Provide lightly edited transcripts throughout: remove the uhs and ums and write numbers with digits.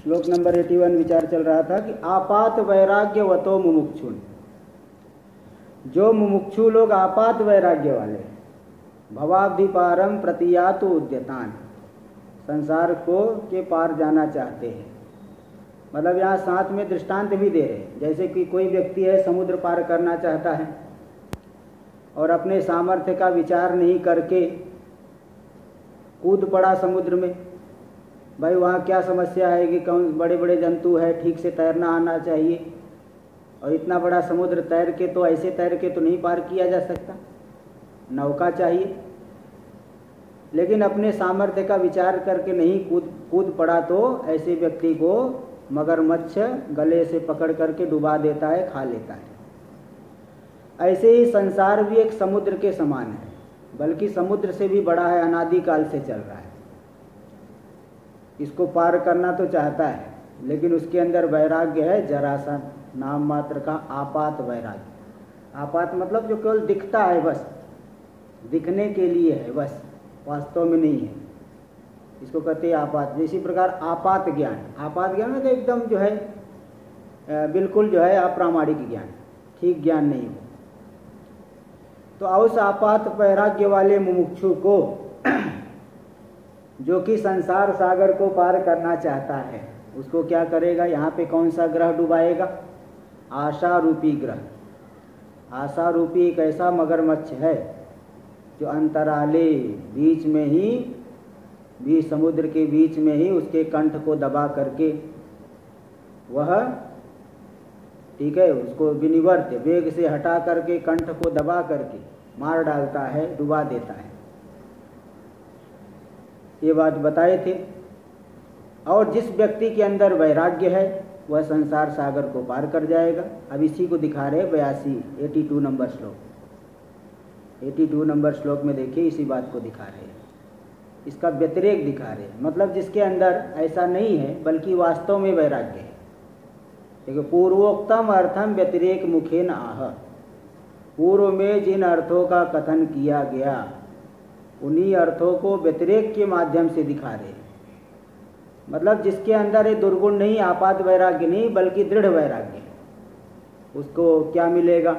श्लोक नंबर 81 विचार चल रहा था कि आपात वैराग्यवतो मुमुक्षुन, जो मुमुक्षु लोग आपात वैराग्य वाले, भवाब्धिपारम प्रतियातु उद्यतान, संसार को के पार जाना चाहते हैं। मतलब यहाँ साथ में दृष्टांत भी दे रहे हैं, जैसे कि कोई व्यक्ति है समुद्र पार करना चाहता है और अपने सामर्थ्य का विचार नहीं करके कूद पड़ा समुद्र में। भाई वहाँ क्या समस्या है कि कौन बड़े बड़े जंतु है, ठीक से तैरना आना चाहिए, और इतना बड़ा समुद्र तैर के तो ऐसे तैर के तो नहीं पार किया जा सकता, नौका चाहिए। लेकिन अपने सामर्थ्य का विचार करके नहीं कूद पड़ा तो ऐसे व्यक्ति को मगरमच्छ गले से पकड़ करके डुबा देता है, खा लेता है। ऐसे ही संसार भी एक समुद्र के समान है, बल्कि समुद्र से भी बड़ा है, अनादिकाल से चल रहा है। इसको पार करना तो चाहता है, लेकिन उसके अंदर वैराग्य है, जरा सा नाम मात्र का आपात वैराग्य। आपात मतलब जो केवल दिखता है, बस दिखने के लिए है, बस वास्तव में नहीं है, इसको कहते हैं आपात। इसी प्रकार आपात ज्ञान, आपात ज्ञान में तो एकदम जो है बिल्कुल जो है अप्रामाणिक ज्ञान, ठीक ज्ञान नहीं हो। तो उस आपात वैराग्य वाले मुमुक्षु को जो कि संसार सागर को पार करना चाहता है, उसको क्या करेगा? यहाँ पे कौन सा ग्रह डुबाएगा? आशा रूपी ग्रह। आशा रूपी एक ऐसा मगरमच्छ है जो अंतराले बीच में ही समुद्र के बीच में ही उसके कंठ को दबा करके वह, ठीक है, उसको विनिवर्त वेग से हटा करके कंठ को दबा करके मार डालता है, डुबा देता है। ये बात बताए थे। और जिस व्यक्ति के अंदर वैराग्य है वह संसार सागर को पार कर जाएगा। अब इसी को दिखा रहे 82 नंबर श्लोक। 82 नंबर श्लोक में देखिए इसी बात को दिखा रहे हैं, इसका व्यतिरेक दिखा रहे हैं। मतलब जिसके अंदर ऐसा नहीं है बल्कि वास्तव में वैराग्य है। देखिए, पूर्वोक्तम अर्थम व्यतिरेक मुखेन आह, पूर्व में जिन अर्थों का कथन किया गया उन्हीं अर्थों को व्यतिरेक के माध्यम से दिखा रहे हैं। मतलब जिसके अंदर ये दुर्गुण नहीं, आपात वैराग्य नहीं, बल्कि दृढ़ वैराग्य है, उसको क्या मिलेगा?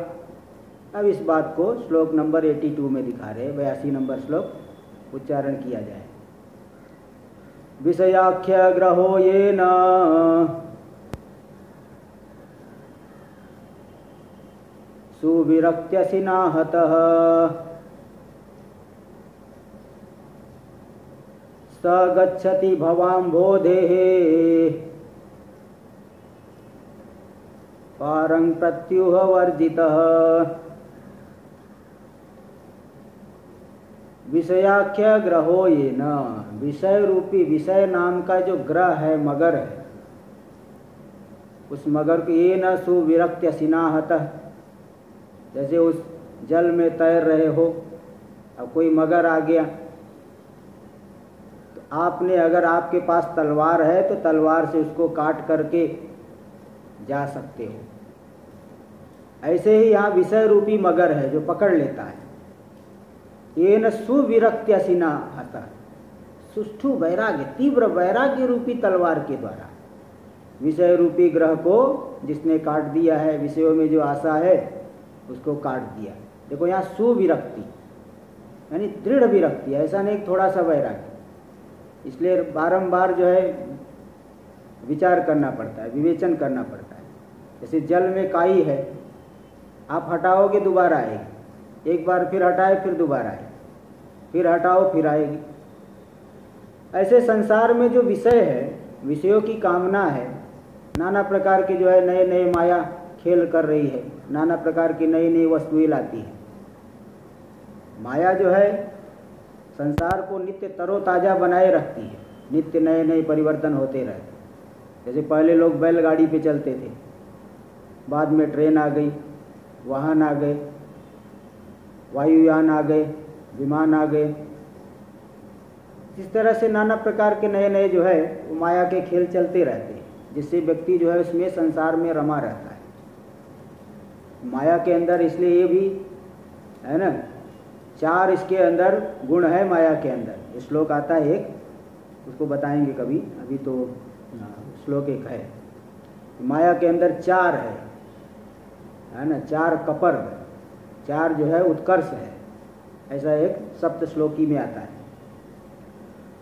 अब इस बात को श्लोक नंबर 82 में दिखा रहे हैं। 82 नंबर श्लोक उच्चारण किया जाए। विषयाख्य ग्रहो ये न सुविरक्त्यसिनाहतः स गच्छति भवाम्भोधेः पारं प्रत्युह वर्जितः। विषयाख्य ग्रहो ये न, विषय रूपी, विषय नाम का जो ग्रह है, मगर है, उस मगर को ये न सुविरक्त्य सिनाहतः, जैसे उस जल में तैर रहे हो, अब कोई मगर आ गया तो आपने, अगर आपके पास तलवार है तो तलवार से उसको काट करके जा सकते हो। ऐसे ही यहाँ विषय रूपी मगर है जो पकड़ लेता है। ये न सुविरक्त्यसिना हता, सुष्ठु वैराग्य, तीव्र वैराग्य रूपी तलवार के द्वारा विषय रूपी ग्रह को जिसने काट दिया है, विषयों में जो आशा है उसको काट दिया। देखो यहाँ सुविरक्ति यानी दृढ़ विरक्ति, ऐसा नहीं थोड़ा सा वैराग्य। इसलिए बारंबार जो है विचार करना पड़ता है, विवेचन करना पड़ता है। जैसे जल में काई है, आप हटाओगे दोबारा आएगी, एक बार फिर हटाए फिर दोबारा आएगी, फिर हटाओ फिर आएगी। ऐसे संसार में जो विषय है, विषयों की कामना है, नाना प्रकार के जो है नए नए माया खेल कर रही है, नाना प्रकार की नई नई वस्तुएं लाती है। माया जो है संसार को नित्य तरोताजा बनाए रखती है, नित्य नए नए परिवर्तन होते रहते। जैसे पहले लोग बैलगाड़ी पे चलते थे, बाद में ट्रेन आ गई, वाहन आ गए, वायुयान आ गए, विमान आ गए। इस तरह से नाना प्रकार के नए नए जो है वो माया के खेल चलते रहते हैं, जिससे व्यक्ति जो है उसमें संसार में रमा रहता है। माया के अंदर इसलिए ये भी है ना, 4 इसके अंदर गुण है माया के अंदर। ये श्लोक आता है एक, उसको बताएंगे कभी, अभी तो श्लोक एक है, माया के अंदर चार है ना, चार कपर, चार जो है उत्कर्ष है, ऐसा एक सप्त श्लोकी में आता है।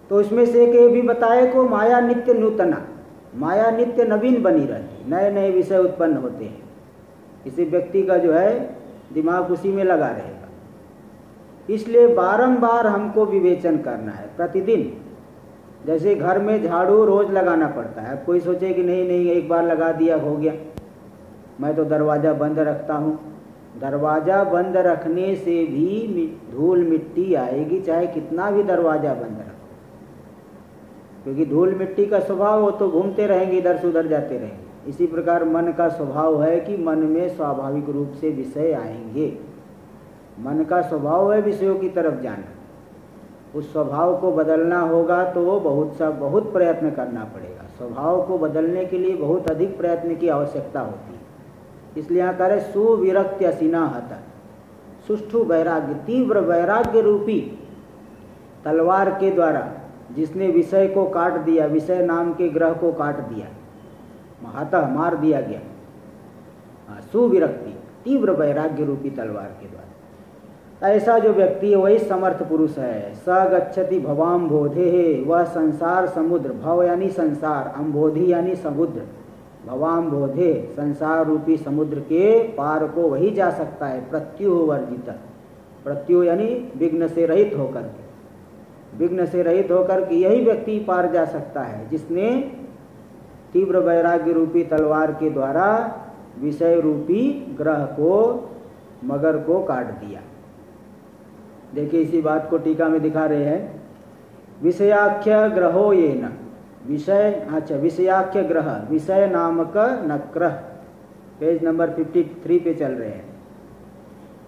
तो इसमें से एक ये भी बताए को माया नित्य नूतना, माया नित्य नवीन बनी रहती, नए नए विषय उत्पन्न होते हैं। किसी व्यक्ति का जो है दिमाग उसी में लगा रहेगा, इसलिए बारंबार हमको विवेचन करना है प्रतिदिन। जैसे घर में झाड़ू रोज लगाना पड़ता है, अब कोई सोचे कि नहीं नहीं एक बार लगा दिया हो गया, मैं तो दरवाज़ा बंद रखता हूँ। दरवाज़ा बंद रखने से भी धूल मिट्टी आएगी, चाहे कितना भी दरवाज़ा बंद रखो, क्योंकि धूल मिट्टी का स्वभाव हो तो घूमते रहेंगे, इधर से उधर जाते रहेंगे। इसी प्रकार मन का स्वभाव है कि मन में स्वाभाविक रूप से विषय आएंगे। मन का स्वभाव है विषयों की तरफ जाना, उस स्वभाव को बदलना होगा तो बहुत प्रयत्न करना पड़ेगा। स्वभाव को बदलने के लिए बहुत अधिक प्रयत्न की आवश्यकता होती है। इसलिए यहाँ करें सुविरक्त्य असिना हत, सुष्ठु वैराग्य, तीव्र वैराग्य रूपी तलवार के द्वारा जिसने विषय को काट दिया, विषय नाम के ग्रह को काट दिया, हतः मार दिया गया। सुविरक्ति, तीव्र वैराग्य रूपी तलवार के द्वारा। ऐसा जो व्यक्ति है वही समर्थ पुरुष है। स गच्छति भवाम्बोधे, वह संसार समुद्र, भव यानी संसार, अम्बोधि यानी समुद्र, भवाम्बोधे संसार रूपी समुद्र के पार को वही जा सकता है। प्रत्युह वर्जित, प्रत्युह यानी विघ्न से रहित होकर के, विघ्न से रहित होकर के यही व्यक्ति पार जा सकता है जिसने तीव्र वैराग्य रूपी तलवार के द्वारा विषय रूपी ग्रह को, मगर को काट दिया। देखिए इसी बात को टीका में दिखा रहे हैं। विषयाख्य ग्रहो ये न, विषय, अच्छा विषयाख्य ग्रह, विषय नामक नक्रह, पेज नंबर 53 पे चल रहे हैं।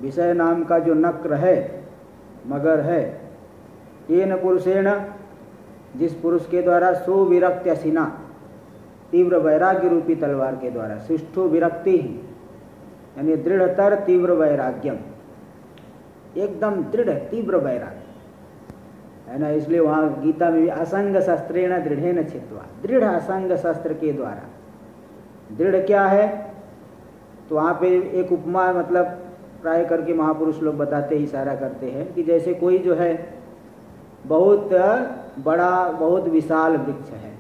विषय नाम का जो नक्र है, मगर है, येन पुरुषेण, जिस पुरुष के द्वारा सुविरक्त्य असिना, तीव्र वैराग्य रूपी तलवार के द्वारा, सुष्ठु विरक्ति यानी दृढ़तर तीव्र वैराग्यम, एकदम दृढ़ तीव्र वैराग्य है ना। इसलिए वहाँ गीता में भी असंग शस्त्रेण दृढ़ेन छित्वा, दृढ़ असंग शस्त्र के द्वारा। दृढ़ क्या है तो वहाँ पे एक उपमा मतलब प्राय करके महापुरुष लोग बताते ही इशारा करते हैं कि जैसे कोई जो है बहुत बड़ा बहुत विशाल वृक्ष है,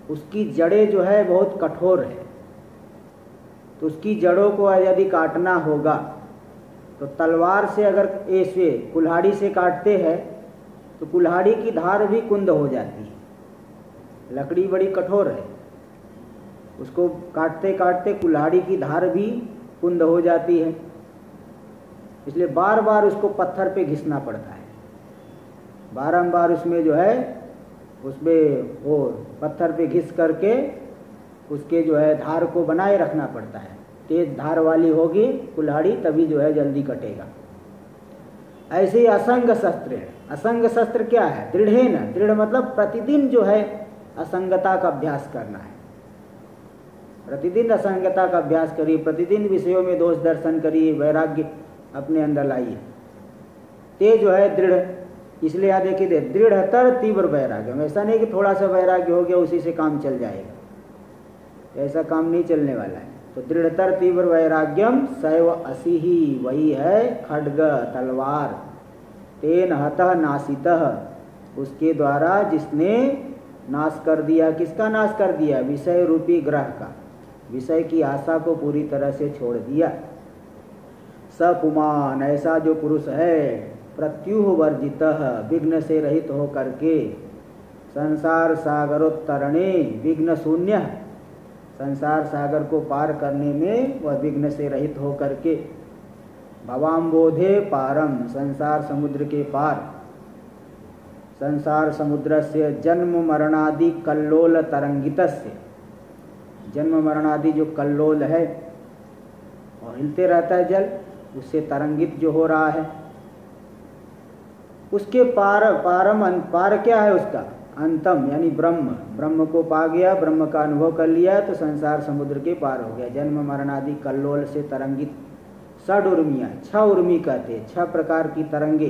उसकी जड़ें जो है बहुत कठोर है, तो उसकी जड़ों को यदि काटना होगा तो तलवार से अगर ऐसे कुल्हाड़ी से काटते हैं तो कुल्हाड़ी की धार भी कुंद हो जाती है। लकड़ी बड़ी कठोर है, उसको काटते काटते कुल्हाड़ी की धार भी कुंद हो जाती है, इसलिए बार बार उसको पत्थर पे घिसना पड़ता है। बारंबार उसमें जो है उसमें वो पत्थर पे घिस करके उसके जो है धार को बनाए रखना पड़ता है। तेज धार वाली होगी कुल्हाड़ी तभी जो है जल्दी कटेगा। ऐसे ही असंग शस्त्र है। असंग शस्त्र क्या है? दृढ़ेन, दृढ़ मतलब प्रतिदिन जो है असंगता का अभ्यास करना है। प्रतिदिन असंगता का अभ्यास करिए, प्रतिदिन विषयों में दोष दर्शन करिए, वैराग्य अपने अंदर लाइए। ते जो है दृढ़, इसलिए यहाँ देखिए दृढ़तर तीव्र वैराग्य। ऐसा नहीं कि थोड़ा सा वैराग्य हो गया उसी से काम चल जाएगा, ऐसा काम नहीं चलने वाला है। तो दृढ़तर तीव्र वैराग्यम सैव असि ही, वही है खड्ग तलवार, तेन हतः नासितः, उसके द्वारा जिसने नाश कर दिया। किसका नाश कर दिया? विषय रूपी ग्रह का, विषय की आशा को पूरी तरह से छोड़ दिया। स पुमान, ऐसा जो पुरुष है, प्रत्युह वर्जितः, विघ्न से रहित हो करके, संसार सागरोत्तरणे विघ्न शून्य, संसार सागर को पार करने में वह विघ्न से रहित हो करके, भवाम्बोधे पारम, संसार समुद्र के पार, संसार समुद्र से जन्म मरणादि कल्लोल तरंगितस्य, जन्म मरणादि जो कल्लोल है और हिलते रहता है जल, उससे तरंगित जो हो रहा है, उसके पार, पार क्या है उसका? अंतम यानी ब्रह्म, ब्रह्म को पा गया, ब्रह्म का अनुभव कर लिया तो संसार समुद्र के पार हो गया। जन्म मरणादि कल्लोल से तरंगित, षड उर्मियाँ, 6 उर्मी कहते हैं, 6 प्रकार की तरंगे,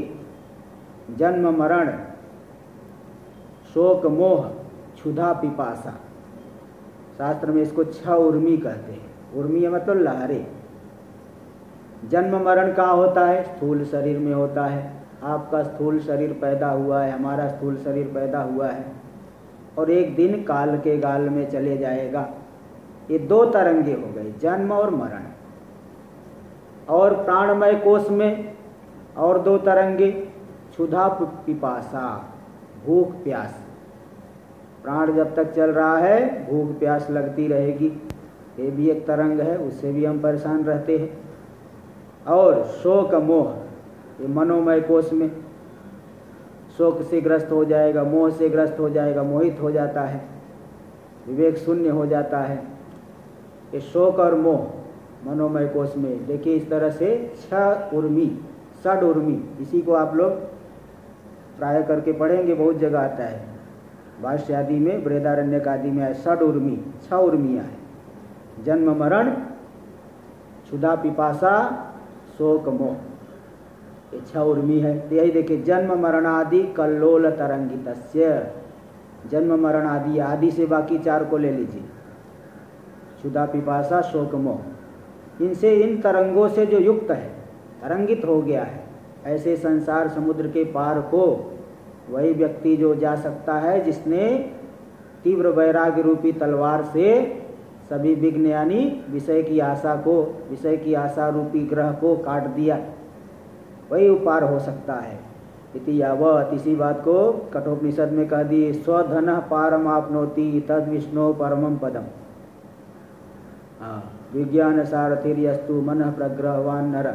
जन्म मरण, शोक मोह, क्षुधा पिपासा, शास्त्र में इसको 6 उर्मी कहते हैं। उर्मी मतलब लहरें। जन्म मरण कहाँ होता है? स्थूल शरीर में होता है। आपका स्थूल शरीर पैदा हुआ है, हमारा स्थूल शरीर पैदा हुआ है, और एक दिन काल के गाल में चले जाएगा। ये 2 तरंगे हो गए, जन्म और मरण। और प्राणमय कोश में और 2 तरंगे, क्षुधा पिपासा, भूख प्यास। प्राण जब तक चल रहा है भूख प्यास लगती रहेगी, ये भी एक तरंग है, उससे भी हम परेशान रहते हैं। और शोक मोह, ये मनोमय कोश में शोक से ग्रस्त हो जाएगा, मोह से ग्रस्त हो जाएगा, मोहित हो जाता है, विवेक शून्य हो जाता है। ये शोक और मोह मनोमय कोश में। देखिए इस तरह से 6 उर्मी, 6 उर्मी, इसी को आप लोग प्राय करके पढ़ेंगे, बहुत जगह आता है। भाष्य आदि में, बृहदारण्यक आदि में 6 उर्मी, 6 उर्मियाँ हैं। जन्म मरण, क्षुधा पिपासा, शोक मोह, ये 6 उर्मी है। तो यही देखिए, जन्म मरणादि कल्लोल तरंगितस्य, जन्म मरण आदि, आदि से बाकी 4 को ले लीजिए, क्षुधा पिपासा शोक मोह, इनसे, इन तरंगों से जो युक्त है, तरंगित हो गया है, ऐसे संसार समुद्र के पार को वही व्यक्ति जो जा सकता है जिसने तीव्र वैराग्य रूपी तलवार से सभी विघ्न यानी विषय की आशा को, विषय की आशा रूपी ग्रह को काट दिया, वही पार हो सकता है। इति यावत्, इसी बात को कठोपनिषद में कह दिए, स्वधन पारम आपनोति तद विष्णु परमम पदम। विज्ञान सारथिर्यस्तु मन प्रग्रहवान नर,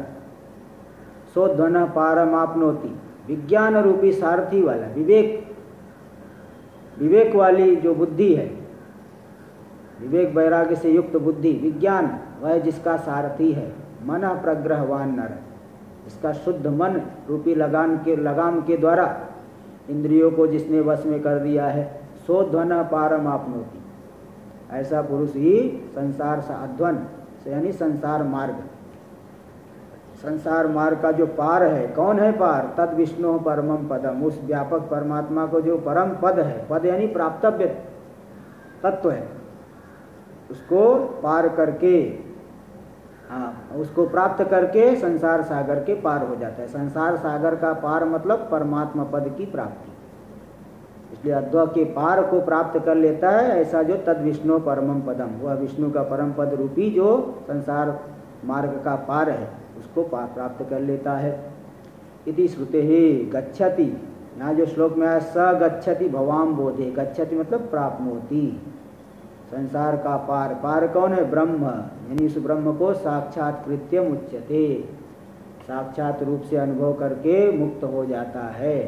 स्वधन पारम आपनोति, विज्ञान रूपी सारथी वाला, विवेक वाली जो बुद्धि है, विवेक वैराग्य से युक्त बुद्धि, विज्ञान, वह जिसका सारथी है। मन प्रग्रहवान नर, इसका शुद्ध मन रूपी लगाम के द्वारा इंद्रियों को जिसने वश में कर दिया है, सोध्वन पारम आपनोति, ऐसा पुरुष ही संसार साध्वन से यानी संसार मार्ग, संसार मार्ग का जो पार है, कौन है पार? तद विष्णु परमम पदम, उस व्यापक परमात्मा को जो परम पद है, पद यानी प्राप्तव्य तत्व है, उसको पार करके, उसको प्राप्त करके संसार सागर के पार हो जाता है। संसार सागर का पार मतलब परमात्मा पद की प्राप्ति, इसलिए अद्वैत के पार को प्राप्त कर लेता है। ऐसा जो तद विष्णु परमम पदम, वह विष्णु का परम पद रूपी जो संसार मार्ग का पार है, उसको प्राप्त कर लेता है। इति श्रुते गच्छति, यहाँ जो श्लोक में आया स गच्छति भवाम बोधे, गच्छति मतलब प्राप्नोति, संसार का पार। पार कौन है? ब्रह्म, यानी उस ब्रह्म को साक्षात कृत्यम उच्यते, साक्षात रूप से अनुभव करके मुक्त हो जाता है।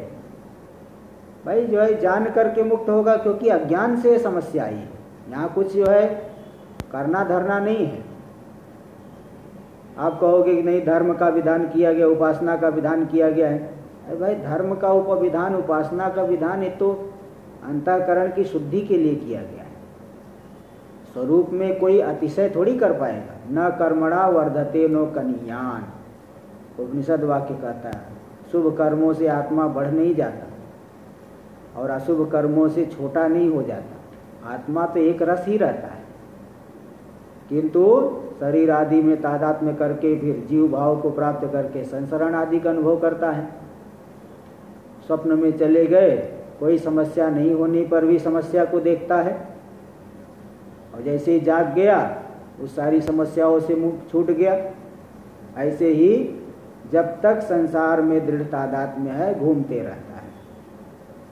भाई जो है जान करके मुक्त होगा, क्योंकि अज्ञान से समस्या आई है। यहाँ कुछ जो है करना धरना नहीं है। आप कहोगे कि नहीं धर्म का विधान किया गया, उपासना का विधान किया गया है। अरे भाई धर्म का उपविधान, उपासना का विधान ये तो अंतःकरण की शुद्धि के लिए किया गया है। स्वरूप में कोई अतिशय थोड़ी कर पाएगा। न कर्मणा वर्धते नो कनियान, उपनिषद वाक्य कहता है। शुभ कर्मों से आत्मा बढ़ नहीं जाता और अशुभ कर्मों से छोटा नहीं हो जाता। आत्मा तो एक रस ही रहता है, किंतु शरीर आदि में तादात्म्य करके फिर जीव भाव को प्राप्त करके संसरण आदि का अनुभव करता है। स्वप्न में चले गए, कोई समस्या नहीं होने पर भी समस्या को देखता है, और जैसे ही जाग गया उस सारी समस्याओं से मुक्त छूट गया। ऐसे ही जब तक संसार में दृढ़ तादात्म्य है घूमते रहता है,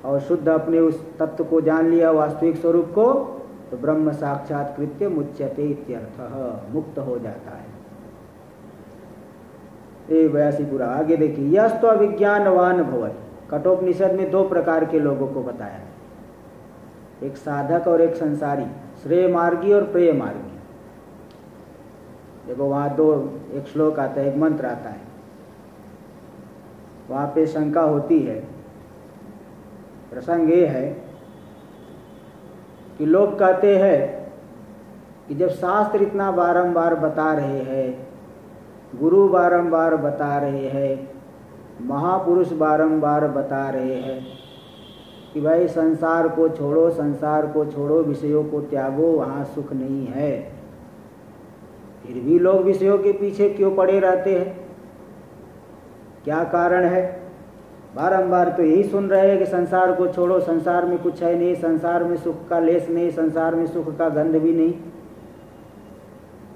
और शुद्ध अपने उस तत्व को जान लिया, वास्तविक स्वरूप को, तो ब्रह्म साक्षात कृत्य मुच्यते इत्यर्थः, मुक्त हो जाता है। ये 82 पूरा। आगे देखिए, यस्तु अविज्ञानवान भवति। कठोपनिषद में 2 प्रकार के लोगों को बताया, एक साधक और एक संसारी, श्रेय मार्गी और प्रेय मार्गी। देखो वहाँ एक श्लोक आता है, एक मंत्र आता है, वहाँ पे शंका होती है। प्रसंग ये है कि लोग कहते हैं कि जब शास्त्र इतना बारंबार बता रहे हैं, गुरु बारंबार बता रहे हैं, महापुरुष बारंबार बता रहे हैं, कि भाई संसार को छोड़ो, संसार को छोड़ो, विषयों को त्यागो, वहाँ सुख नहीं है। फिर भी लोग विषयों के पीछे क्यों पड़े रहते हैं? क्या कारण है? बारंबार तो यही सुन रहे हैं कि संसार को छोड़ो, संसार में कुछ है नहीं, संसार में सुख का लेस नहीं, संसार में सुख का गंध भी नहीं।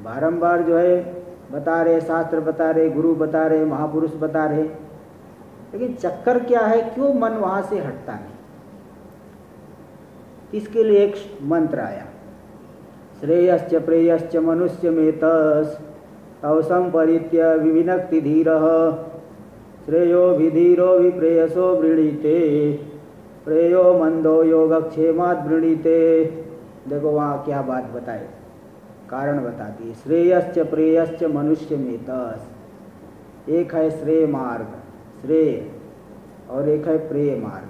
बारंबार जो है बता रहे, शास्त्र बता रहे, गुरु बता रहे, महापुरुष बता रहे, लेकिन चक्कर क्या है, क्यों मन वहां से हटता नहीं? इसके लिए एक मंत्र आया, श्रेयश्च प्रेयश्च मनुष्य में तस् तवसम परित्य विविनक्ति धीरः श्रेयो विधीरो विप्रेयसो वृणीते प्रेयो मंदो योगक्षेमात् वृणीते। देखो वहाँ क्या बात बताए, कारण बताती है। श्रेयश्च प्रेयश्च मनुष्य में तस्, एक है श्रेय मार्ग, श्रेय, और एक है प्रेय मार्ग,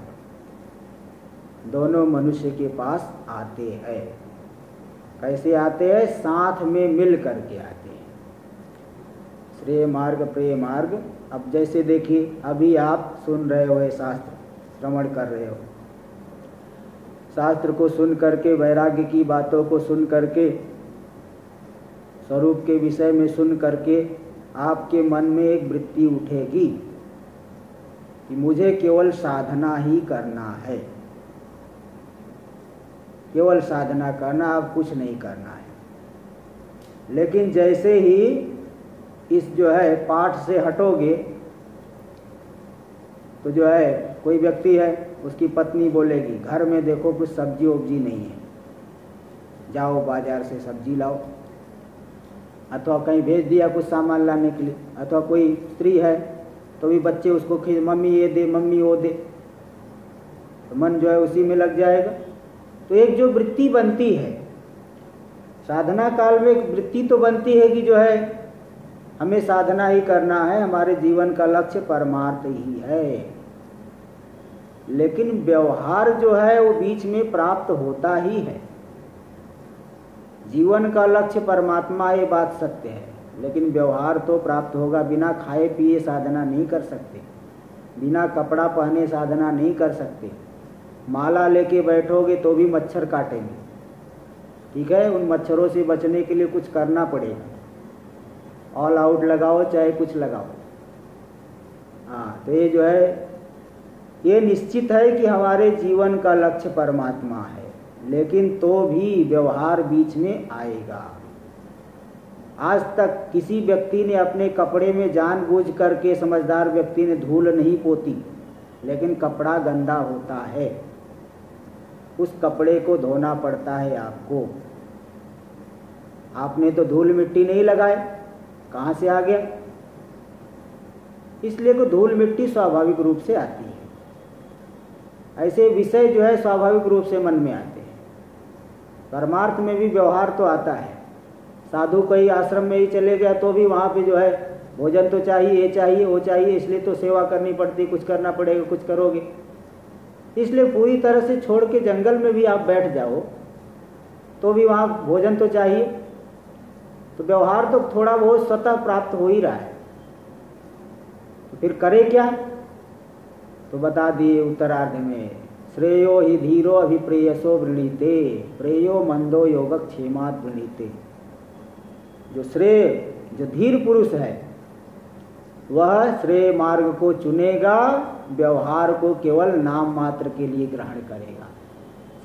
दोनों मनुष्य के पास आते हैं। कैसे आते हैं? साथ में मिल करके आते हैं। श्रेय मार्ग, प्रेय मार्ग। अब जैसे देखिए, अभी आप सुन रहे हो, शास्त्र श्रवण कर रहे हो, शास्त्र को सुन करके, वैराग्य की बातों को सुन करके, स्वरूप के विषय में सुन करके आपके मन में एक वृत्ति उठेगी कि मुझे केवल साधना ही करना है, केवल साधना करना, अब कुछ नहीं करना है। लेकिन जैसे ही इस जो है पाठ से हटोगे तो जो है कोई व्यक्ति है, उसकी पत्नी बोलेगी घर में देखो कुछ सब्जी वब्जी नहीं है, जाओ बाजार से सब्जी लाओ, अथवा कहीं भेज दिया कुछ सामान लाने के लिए, अथवा कोई स्त्री है तो भी बच्चे उसको खींच, मम्मी ये दे, मम्मी वो दे, तो मन जो है उसी में लग जाएगा। तो एक जो वृत्ति बनती है साधना काल में, एक वृत्ति तो बनती है कि जो है हमें साधना ही करना है, हमारे जीवन का लक्ष्य परमार्थ ही है। लेकिन व्यवहार जो है वो बीच में प्राप्त होता ही है। जीवन का लक्ष्य परमात्मा, ये बात सत्य है, लेकिन व्यवहार तो प्राप्त होगा। बिना खाए पिए साधना नहीं कर सकते, बिना कपड़ा पहने साधना नहीं कर सकते। माला लेके बैठोगे तो भी मच्छर काटेंगे, ठीक है, उन मच्छरों से बचने के लिए कुछ करना पड़ेगा। ऑल आउट लगाओ चाहे कुछ लगाओ। हाँ, तो ये जो है ये निश्चित है कि हमारे जीवन का लक्ष्य परमात्मा है, लेकिन तो भी व्यवहार बीच में आएगा। आज तक किसी व्यक्ति ने अपने कपड़े में जानबूझ करके, समझदार व्यक्ति ने धूल नहीं पोती, लेकिन कपड़ा गंदा होता है, उस कपड़े को धोना पड़ता है आपको। आपने तो धूल मिट्टी नहीं लगाए, कहाँ से आ गया? इसलिए तो धूल मिट्टी स्वाभाविक रूप से आती है। ऐसे विषय जो है स्वाभाविक रूप से मन में आते हैं। परमार्थ में भी व्यवहार तो आता है। साधु कई आश्रम में ही चले गया तो भी वहाँ पे जो है भोजन तो चाहिए, ये चाहिए, वो चाहिए, इसलिए तो सेवा करनी पड़ती, कुछ करना पड़ेगा, कुछ करोगे। इसलिए पूरी तरह से छोड़ के जंगल में भी आप बैठ जाओ तो भी वहाँ भोजन तो चाहिए। तो व्यवहार तो थोड़ा बहुत स्वतः प्राप्त हो ही रहा है, तो फिर करे क्या? तो बता दिए उत्तरार्ध में, श्रेयो ही धीरो अभिप्रेयसो वृणीते प्रेयो मंदो योगक्षेमात् वृणीते। जो श्रेय, जो धीर पुरुष है वह श्रेय मार्ग को चुनेगा, व्यवहार को केवल नाम मात्र के लिए ग्रहण करेगा।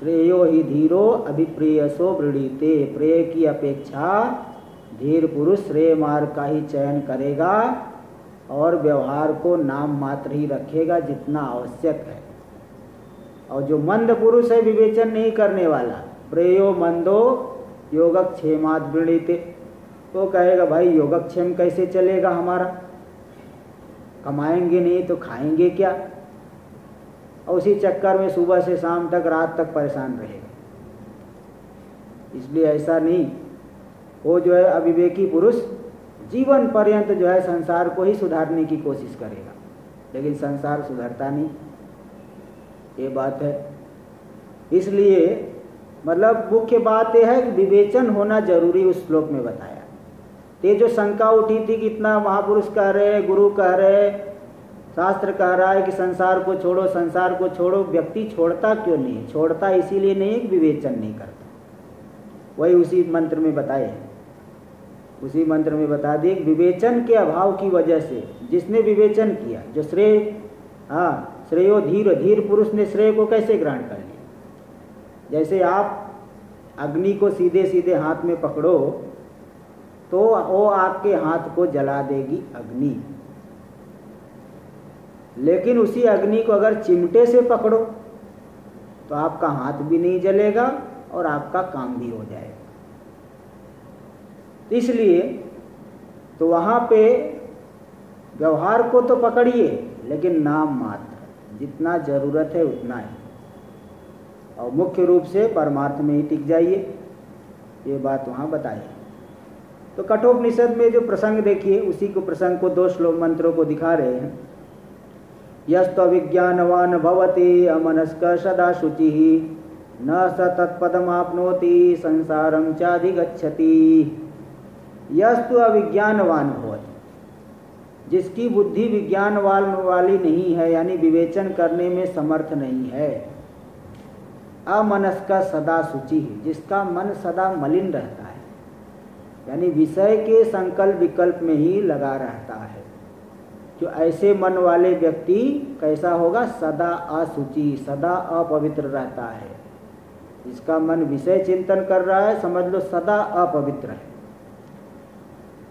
श्रेयो ही धीरो अभिप्रेयसो वृणीते, प्रेय की अपेक्षा धीर पुरुष श्रेय मार्ग का ही चयन करेगा और व्यवहार को नाम मात्र ही रखेगा जितना आवश्यक है। और जो मंद पुरुष है, विवेचन नहीं करने वाला, प्रेयो मंदो योगक्षेमात् वृणीते, वो कहेगा भाई योगक्षेम कैसे चलेगा हमारा, कमाएंगे नहीं तो खाएंगे क्या, और उसी चक्कर में सुबह से शाम तक, रात तक परेशान रहेगा। इसलिए ऐसा नहीं, वो जो है अविवेकी पुरुष जीवन पर्यंत जो है संसार को ही सुधारने की कोशिश करेगा, लेकिन संसार सुधरता नहीं, ये बात है। इसलिए मतलब मुख्य बात यह है कि विवेचन होना जरूरी, उस श्लोक में बताया। ये जो शंका उठी थी कि इतना महापुरुष कह रहे, गुरु कह रहे, शास्त्र कह रहा है कि संसार को छोड़ो, संसार को छोड़ो। व्यक्ति छोड़ता क्यों नहीं? छोड़ता इसीलिए नहीं कि विवेचन नहीं करता। वही उसी मंत्र में बताए, उसी मंत्र में बता दिए विवेचन के अभाव की वजह से जिसने विवेचन किया, जो श्रेय, हाँ श्रेयो धीर, धीर पुरुष ने श्रेय को कैसे ग्रहण कर लिया। जैसे आप अग्नि को सीधे सीधे हाथ में पकड़ो तो वो आपके हाथ को जला देगी अग्नि, लेकिन उसी अग्नि को अगर चिमटे से पकड़ो तो आपका हाथ भी नहीं जलेगा और आपका काम भी हो जाएगा। इसलिए तो वहाँ पे व्यवहार को तो पकड़िए, लेकिन नाम मात्र, जितना जरूरत है उतना ही, और मुख्य रूप से परमार्थ में ही टिक जाइए। ये बात वहाँ बताई। तो कठोपनिषद में जो प्रसंग देखिए, उसी को प्रसंग को 2 श्लोक मंत्रों को दिखा रहे हैं। यस्त्वविज्ञानवान् भवति अमनस्क सदा शुचिः न स तत्पदमाप्नोति संसारं चाधिगच्छति। यस्तु अविज्ञानवान भवति, जिसकी बुद्धि विज्ञान वाली नहीं है, यानी विवेचन करने में समर्थ नहीं है। अमनस्क सदा शुचि, जिसका मन सदा मलिन रहता है, यानी विषय के संकल्प विकल्प में ही लगा रहता है। जो ऐसे मन वाले व्यक्ति कैसा होगा? सदा असुचि, सदा अपवित्र रहता है। जिसका मन विषय चिंतन कर रहा है, समझ लो सदा अपवित्र है,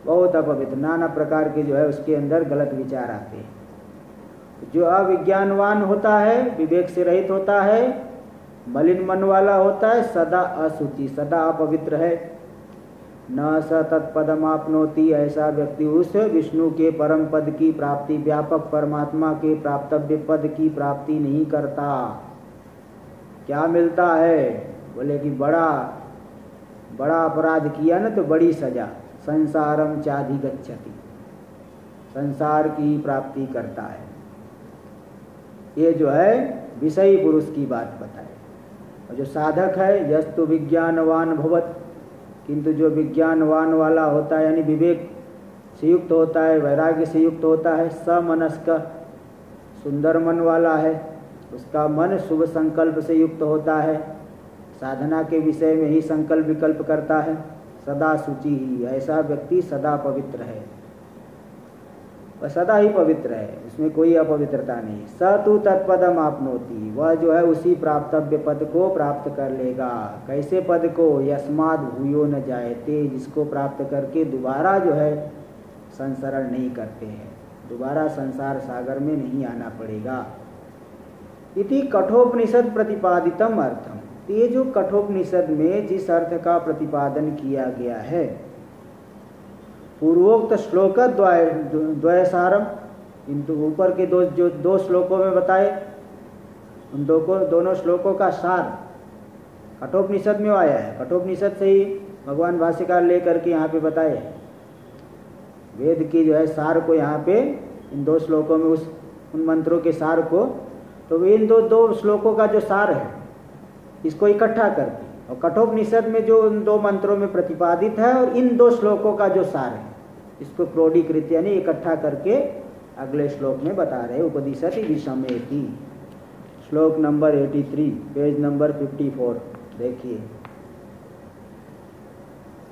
बहुत अपवित्र, नाना प्रकार के जो है उसके अंदर गलत विचार आते हैं। जो अविज्ञानवान होता है, विवेक से रहित होता है, मलिन मन वाला होता है, सदा असुचि, सदा अपवित्र है। न स तत्पदमाप्नोति, ऐसा व्यक्ति उस विष्णु के परम पद की प्राप्ति, व्यापक परमात्मा के प्राप्तव्य पद की प्राप्ति नहीं करता। क्या मिलता है? बोले कि बड़ा अपराध किया ना तो बड़ी सजा, संसारम चाधिगच्छति, संसार की प्राप्ति करता है। ये जो है विषयी पुरुष की बात बताए। और जो साधक है, यस्तु विज्ञानवान भवत, किंतु जो विज्ञानवान वाला होता है, यानी विवेक से युक्त होता है, वैराग्य से युक्त होता है, समनस्क, सुंदर मन वाला है, उसका मन शुभ संकल्प से युक्त होता है, साधना के विषय में ही संकल्प विकल्प करता है, सदा शुचि ही, ऐसा व्यक्ति सदा पवित्र है, वह सदा ही पवित्र है, उसमें कोई अपवित्रता नहीं। स तु तत्पदम आपनोति, वह जो है उसी प्राप्तव्य पद को प्राप्त कर लेगा। कैसे पद को? यस्माद् भूयो न जायते, जिसको प्राप्त करके दोबारा जो है संसरण नहीं करते हैं, दोबारा संसार सागर में नहीं आना पड़ेगा। इति कठोपनिषद प्रतिपादितम अर्थम, ये जो कठोपनिषद में जिस अर्थ का प्रतिपादन किया गया है, पूर्वोक्त श्लोक द्वयसारम, किंतु ऊपर के जो 2 श्लोकों में बताए, उन दोनों श्लोकों का सार कठोपनिषद में आया है। कठोपनिषद से ही भगवान भाष्यकार लेकर के यहाँ पे बताए, वेद की जो है सार को यहाँ पे इन 2 श्लोकों में, उन मंत्रों के सार को, तो इन दो श्लोकों का जो सार है इसको इकट्ठा करके, और कठोपनिषद में जो इन 2 मंत्रों में प्रतिपादित है और इन 2 श्लोकों का जो सार है, इसको क्रोडीकृत यानी इकट्ठा करके अगले श्लोक में बता रहे। उपदिशति विषमेति, श्लोक नंबर 83, पेज नंबर 54 देखिए।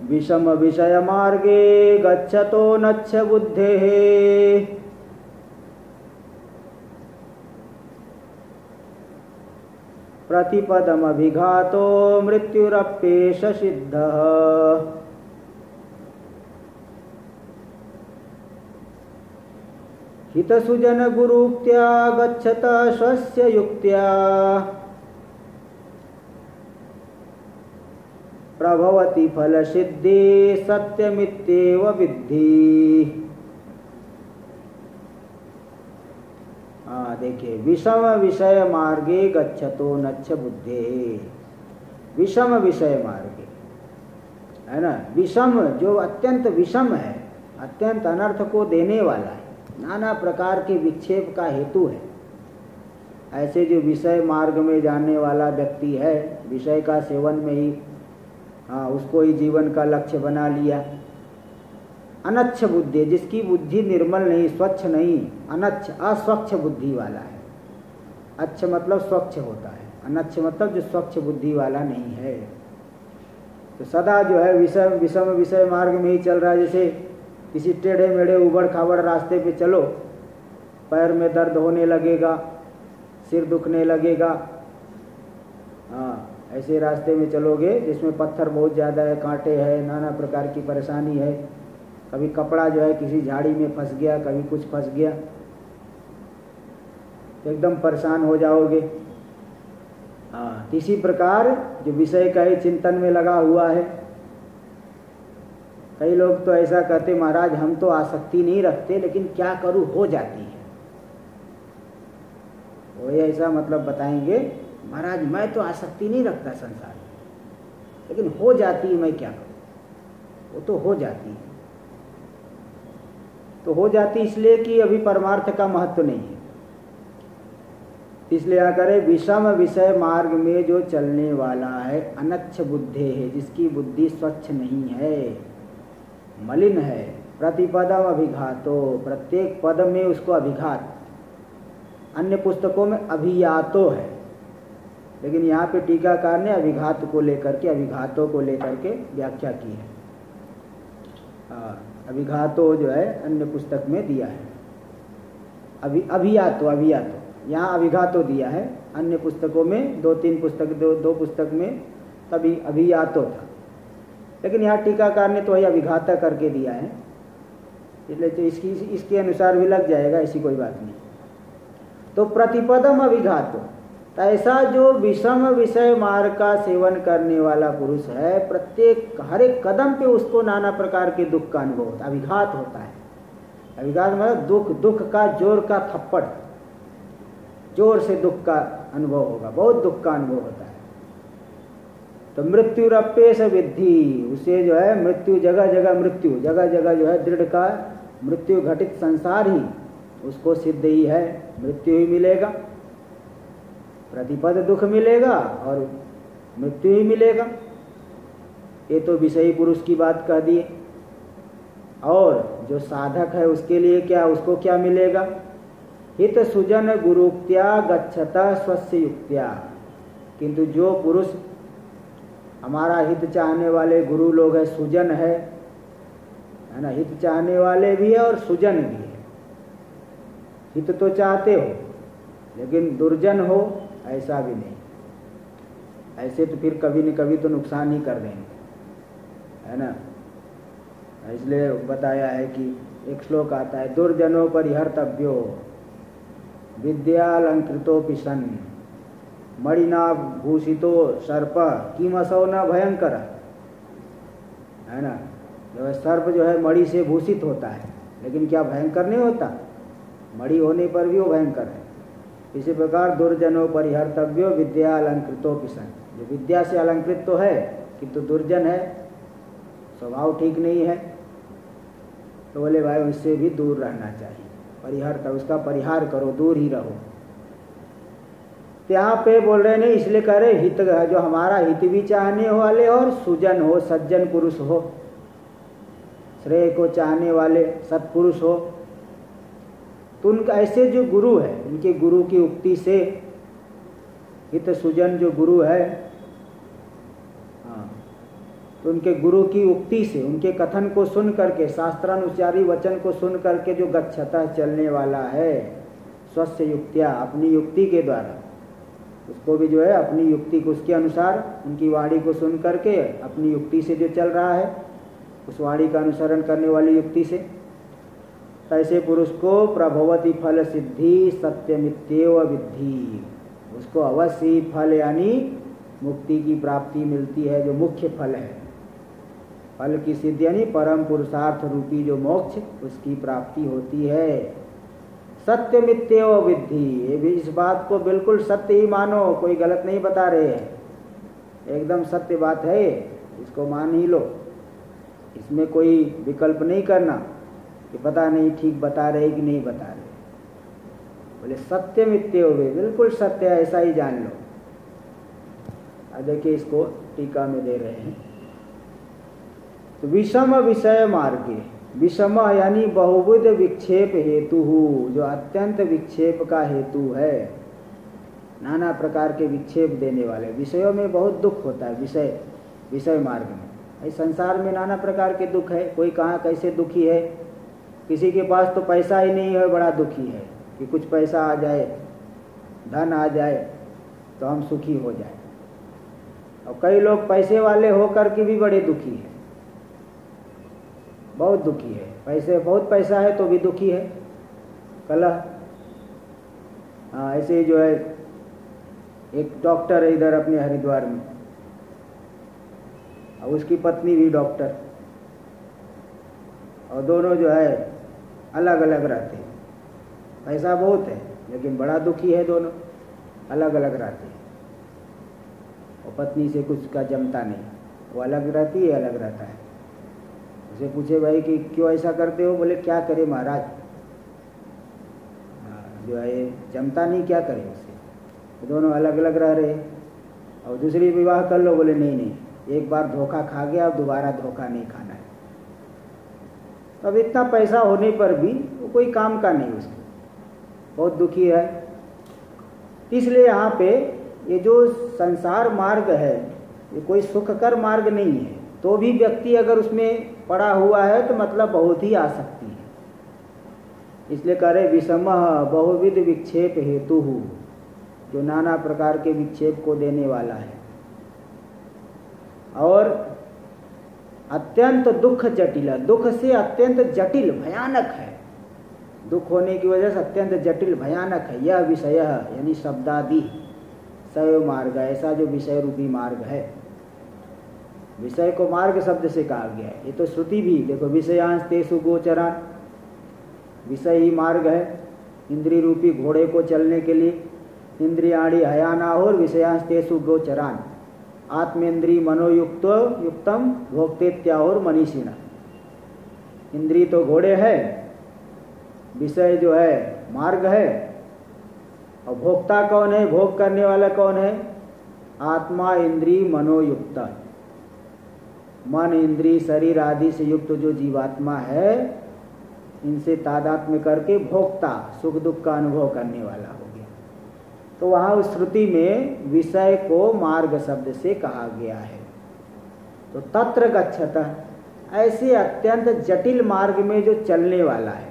विषम विषय मार्गे गच्छतो नच्छ बुद्धेः प्रतिपदमभिघातो मृत्युरप्येष सिद्धः। हितसुजन गुरुक्त्या गच्छत स्वस्य युक्त्या प्रभवति फल सिद्धि सत्यमित्येव विद्धि। देखिए, विषम विषय मार्गे गच्छतो नच्छ बुद्धे, विषम विषय मार्गे है ना, विषम जो अत्यंत विषम है, अत्यंत अनर्थ को देने वाला है, नाना प्रकार के विक्षेप का हेतु है, ऐसे जो विषय मार्ग में जाने वाला व्यक्ति है, विषय का सेवन में ही उसको ही जीवन का लक्ष्य बना लिया, अनच्छ बुद्धि, जिसकी बुद्धि निर्मल नहीं, स्वच्छ नहीं, अनच्छ अस्वच्छ बुद्धि वाला है। अच्छ मतलब स्वच्छ होता है, अनच्छ मतलब जो स्वच्छ बुद्धि वाला नहीं है। तो सदा जो है विषम विषय मार्ग में ही चल रहा है। जैसे किसी टेढ़े मेढ़े उबड़ खाबड़ रास्ते पे चलो, पैर में दर्द होने लगेगा, सिर दुखने लगेगा। हाँ, ऐसे रास्ते में चलोगे जिसमें पत्थर बहुत ज़्यादा है, कांटे हैं, नाना प्रकार की परेशानी है। कभी कपड़ा जो है किसी झाड़ी में फंस गया, कभी कुछ फंस गया, तो एकदम परेशान हो जाओगे। हाँ, इसी प्रकार जो विषय का ही चिंतन में लगा हुआ है। कई लोग तो ऐसा कहते, महाराज हम तो आसक्ति नहीं रखते, लेकिन क्या करूं, हो जाती है। वो ऐसा मतलब बताएंगे, महाराज मैं तो आसक्ति नहीं रखता संसार में, लेकिन हो जाती है, मैं क्या करूं। वो तो हो जाती है, तो हो जाती इसलिए कि अभी परमार्थ का महत्व नहीं है। इसलिए क्या करे, विषम विषय मार्ग में जो चलने वाला है, अनच्छ बुद्धि है, जिसकी बुद्धि स्वच्छ नहीं है, मलिन है। प्रतिपदम अभिघातो, प्रत्येक पद में उसको अभिघात, अन्य पुस्तकों में अभियातो है, लेकिन यहाँ पे टीकाकार ने अभिघात को लेकर के, अभिघातों को लेकर के व्याख्या की है। अभिघातो जो है अन्य पुस्तक में दिया है, अभियातो यहाँ अभिघातो दिया है। अन्य पुस्तकों में दो पुस्तक में तभी अभियातो था, लेकिन यहाँ टीकाकार ने तो वही अभिघाता करके दिया है, इसलिए तो इसके अनुसार भी लग जाएगा, ऐसी कोई बात नहीं। तो प्रतिपदम अभिघातो, ऐसा जो विषम विषय मार्ग का सेवन करने वाला पुरुष है, प्रत्येक हर एक कदम पे उसको नाना प्रकार के दुख का अनुभव होता है, अभिघात होता है। अभिघात मतलब दुख का जोर का थप्पड़, जोर से दुख का अनुभव होगा, बहुत दुख का अनुभव होता है। तो मृत्यु रप्पे से विद्धि, उसे जो है मृत्यु, जगह जगह मृत्यु, जगह जगह जो है दृढ़ का मृत्यु घटित संसार ही उसको सिद्ध ही है, मृत्यु ही मिलेगा, प्रतिपद दुख मिलेगा और मृत्यु ही मिलेगा। ये तो विषयी पुरुष की बात कह दिए। और जो साधक है उसके लिए क्या, उसको क्या मिलेगा, हित सुजन गुरुक्त्या गच्छता स्वस्य युक्त्या। किंतु जो पुरुष हमारा हित चाहने वाले गुरु लोग हैं, सुजन है ना, हित चाहने वाले भी है और सुजन भी है। हित तो चाहते हो लेकिन दुर्जन हो, ऐसा भी नहीं। ऐसे तो फिर कभी न कभी तो नुकसान ही कर देंगे, है ना। इसलिए बताया है कि एक श्लोक आता है, दुर्जनों परिहर्तव्यो विद्यालंकृतोपि सन मणिना भूषितो सर्प किमसौ न भयंकर, है ना। जो सर्प जो है मणि से भूषित होता है, लेकिन क्या भयंकर नहीं होता, मणि होने पर भी वो भयंकर है। इसी प्रकार दुर्जनों परिहर्तव्यो विद्यालंकृतोपि सन, जो विद्या से अलंकृत तो है किंतु दुर्जन है, स्वभाव ठीक नहीं है, तो बोले भाई उससे भी दूर रहना चाहिए। परिहर्त, उसका परिहार करो, दूर ही रहो। यहाँ पे बोल रहे नहीं, इसलिए कह रहे हित, जो हमारा हित भी चाहने वाले और सुजन हो, सज्जन पुरुष हो, श्रेय को चाहने वाले सत्पुरुष हो, तो उनका ऐसे जो गुरु है, उनके गुरु की उक्ति से, हित सुजन जो गुरु है, हाँ, तो उनके गुरु की उक्ति से, उनके कथन को सुन करके, शास्त्रानुसारी वचन को सुन करके जो गच्छता चलने वाला है, स्वस्य युक्त्या, अपनी युक्ति के द्वारा, उसको भी जो है अपनी युक्ति को, उसके अनुसार उनकी वाणी को सुन करके अपनी युक्ति से जो चल रहा है, उस वाणी का अनुसरण करने वाली युक्ति से, ऐसे पुरुष को प्रभवती फल सिद्धि सत्यमित्येव विद्धि, उसको अवश्य फल यानी मुक्ति की प्राप्ति मिलती है, जो मुख्य फल है। फल की सिद्धि यानी परम पुरुषार्थ रूपी जो मोक्ष, उसकी प्राप्ति होती है। सत्यमित्येव विद्धि, ये भी इस बात को बिल्कुल सत्य ही मानो, कोई गलत नहीं बता रहे हैं, एकदम सत्य बात है, इसको मान ही लो, इसमें कोई विकल्प नहीं करना कि पता नहीं ठीक बता रहे कि नहीं बता रहे। बोले सत्यमित्येव, बिल्कुल सत्य है, ऐसा ही जान लो। अब देखिए इसको टीका में दे रहे हैं, तो विषम विषय मार्गे, विषम यानी बहुविध विक्षेप हेतु, जो अत्यंत विक्षेप का हेतु है, नाना प्रकार के विक्षेप देने वाले। विषयों में बहुत दुख होता है, विषय मार्ग में। इस संसार में नाना प्रकार के दुख है, कोई कहाँ कैसे दुखी है। किसी के पास तो पैसा ही नहीं है, बड़ा दुखी है कि कुछ पैसा आ जाए, धन आ जाए तो हम सुखी हो जाए। और कई लोग पैसे वाले होकर के भी बड़े दुखी हैं, बहुत दुखी है। बहुत पैसा है तो भी दुखी है, कलह। हाँ, ऐसे जो है एक डॉक्टर है इधर अपने हरिद्वार में, और उसकी पत्नी भी डॉक्टर, और दोनों जो है अलग अलग रहते हैं। पैसा बहुत है लेकिन बड़ा दुखी है, दोनों अलग अलग रहते हैं। और पत्नी से कुछ का जमता नहीं, वो अलग रहती है, अलग रहता है। उसे पूछे भाई कि क्यों ऐसा करते हो? बोले क्या करे महाराज, जो है जमता नहीं, क्या करे उससे। तो दोनों अलग अलग रह रहे। और दूसरी विवाह कर लो, बोले नहीं, एक बार धोखा खा गया, अब दोबारा धोखा नहीं खाना है। अब इतना पैसा होने पर भी वो कोई काम का नहीं, उसको बहुत दुखी है। इसलिए यहाँ पे ये जो संसार मार्ग है, ये कोई सुखकर मार्ग नहीं है। तो भी व्यक्ति अगर उसमें पड़ा हुआ है तो मतलब बहुत ही आसक्ति है। इसलिए कह रहे विषमः बहुविध विक्षेप हेतु, जो नाना प्रकार के विक्षेप को देने वाला है। और अत्यंत दुख जटिल, दुख से अत्यंत जटिल भयानक है। दुख होने की वजह से अत्यंत जटिल भयानक है। यह विषय यानी शब्दादि सैव मार्ग, ऐसा जो विषय रूपी मार्ग है। विषय को मार्ग शब्द से कहा गया है। ये तो श्रुति भी देखो, विषयांश तेषु गोचरान, विषय ही मार्ग है। इंद्रिय रूपी घोड़े को चलने के लिए इंद्रियाणि हयाना और विषयांश तेषु गोचरान, आत्मेन्द्रिय मनोयुक्तम भोक्तेत्याहुर मनीषिणा। इंद्रिय तो घोड़े है, विषय जो है मार्ग है, और भोक्ता कौन है, भोग करने वाला कौन है? आत्मा इंद्रिय मनोयुक्त, मन इंद्रिय शरीर आदि से युक्त जो जीवात्मा है, इनसे तादात्म्य करके भोक्ता सुख दुख का अनुभव करने वाला हो गया। तो वहाँ उस श्रुति में विषय को मार्ग शब्द से कहा गया है। तो तत्र गच्छतः, ऐसे अत्यंत जटिल मार्ग में जो चलने वाला है,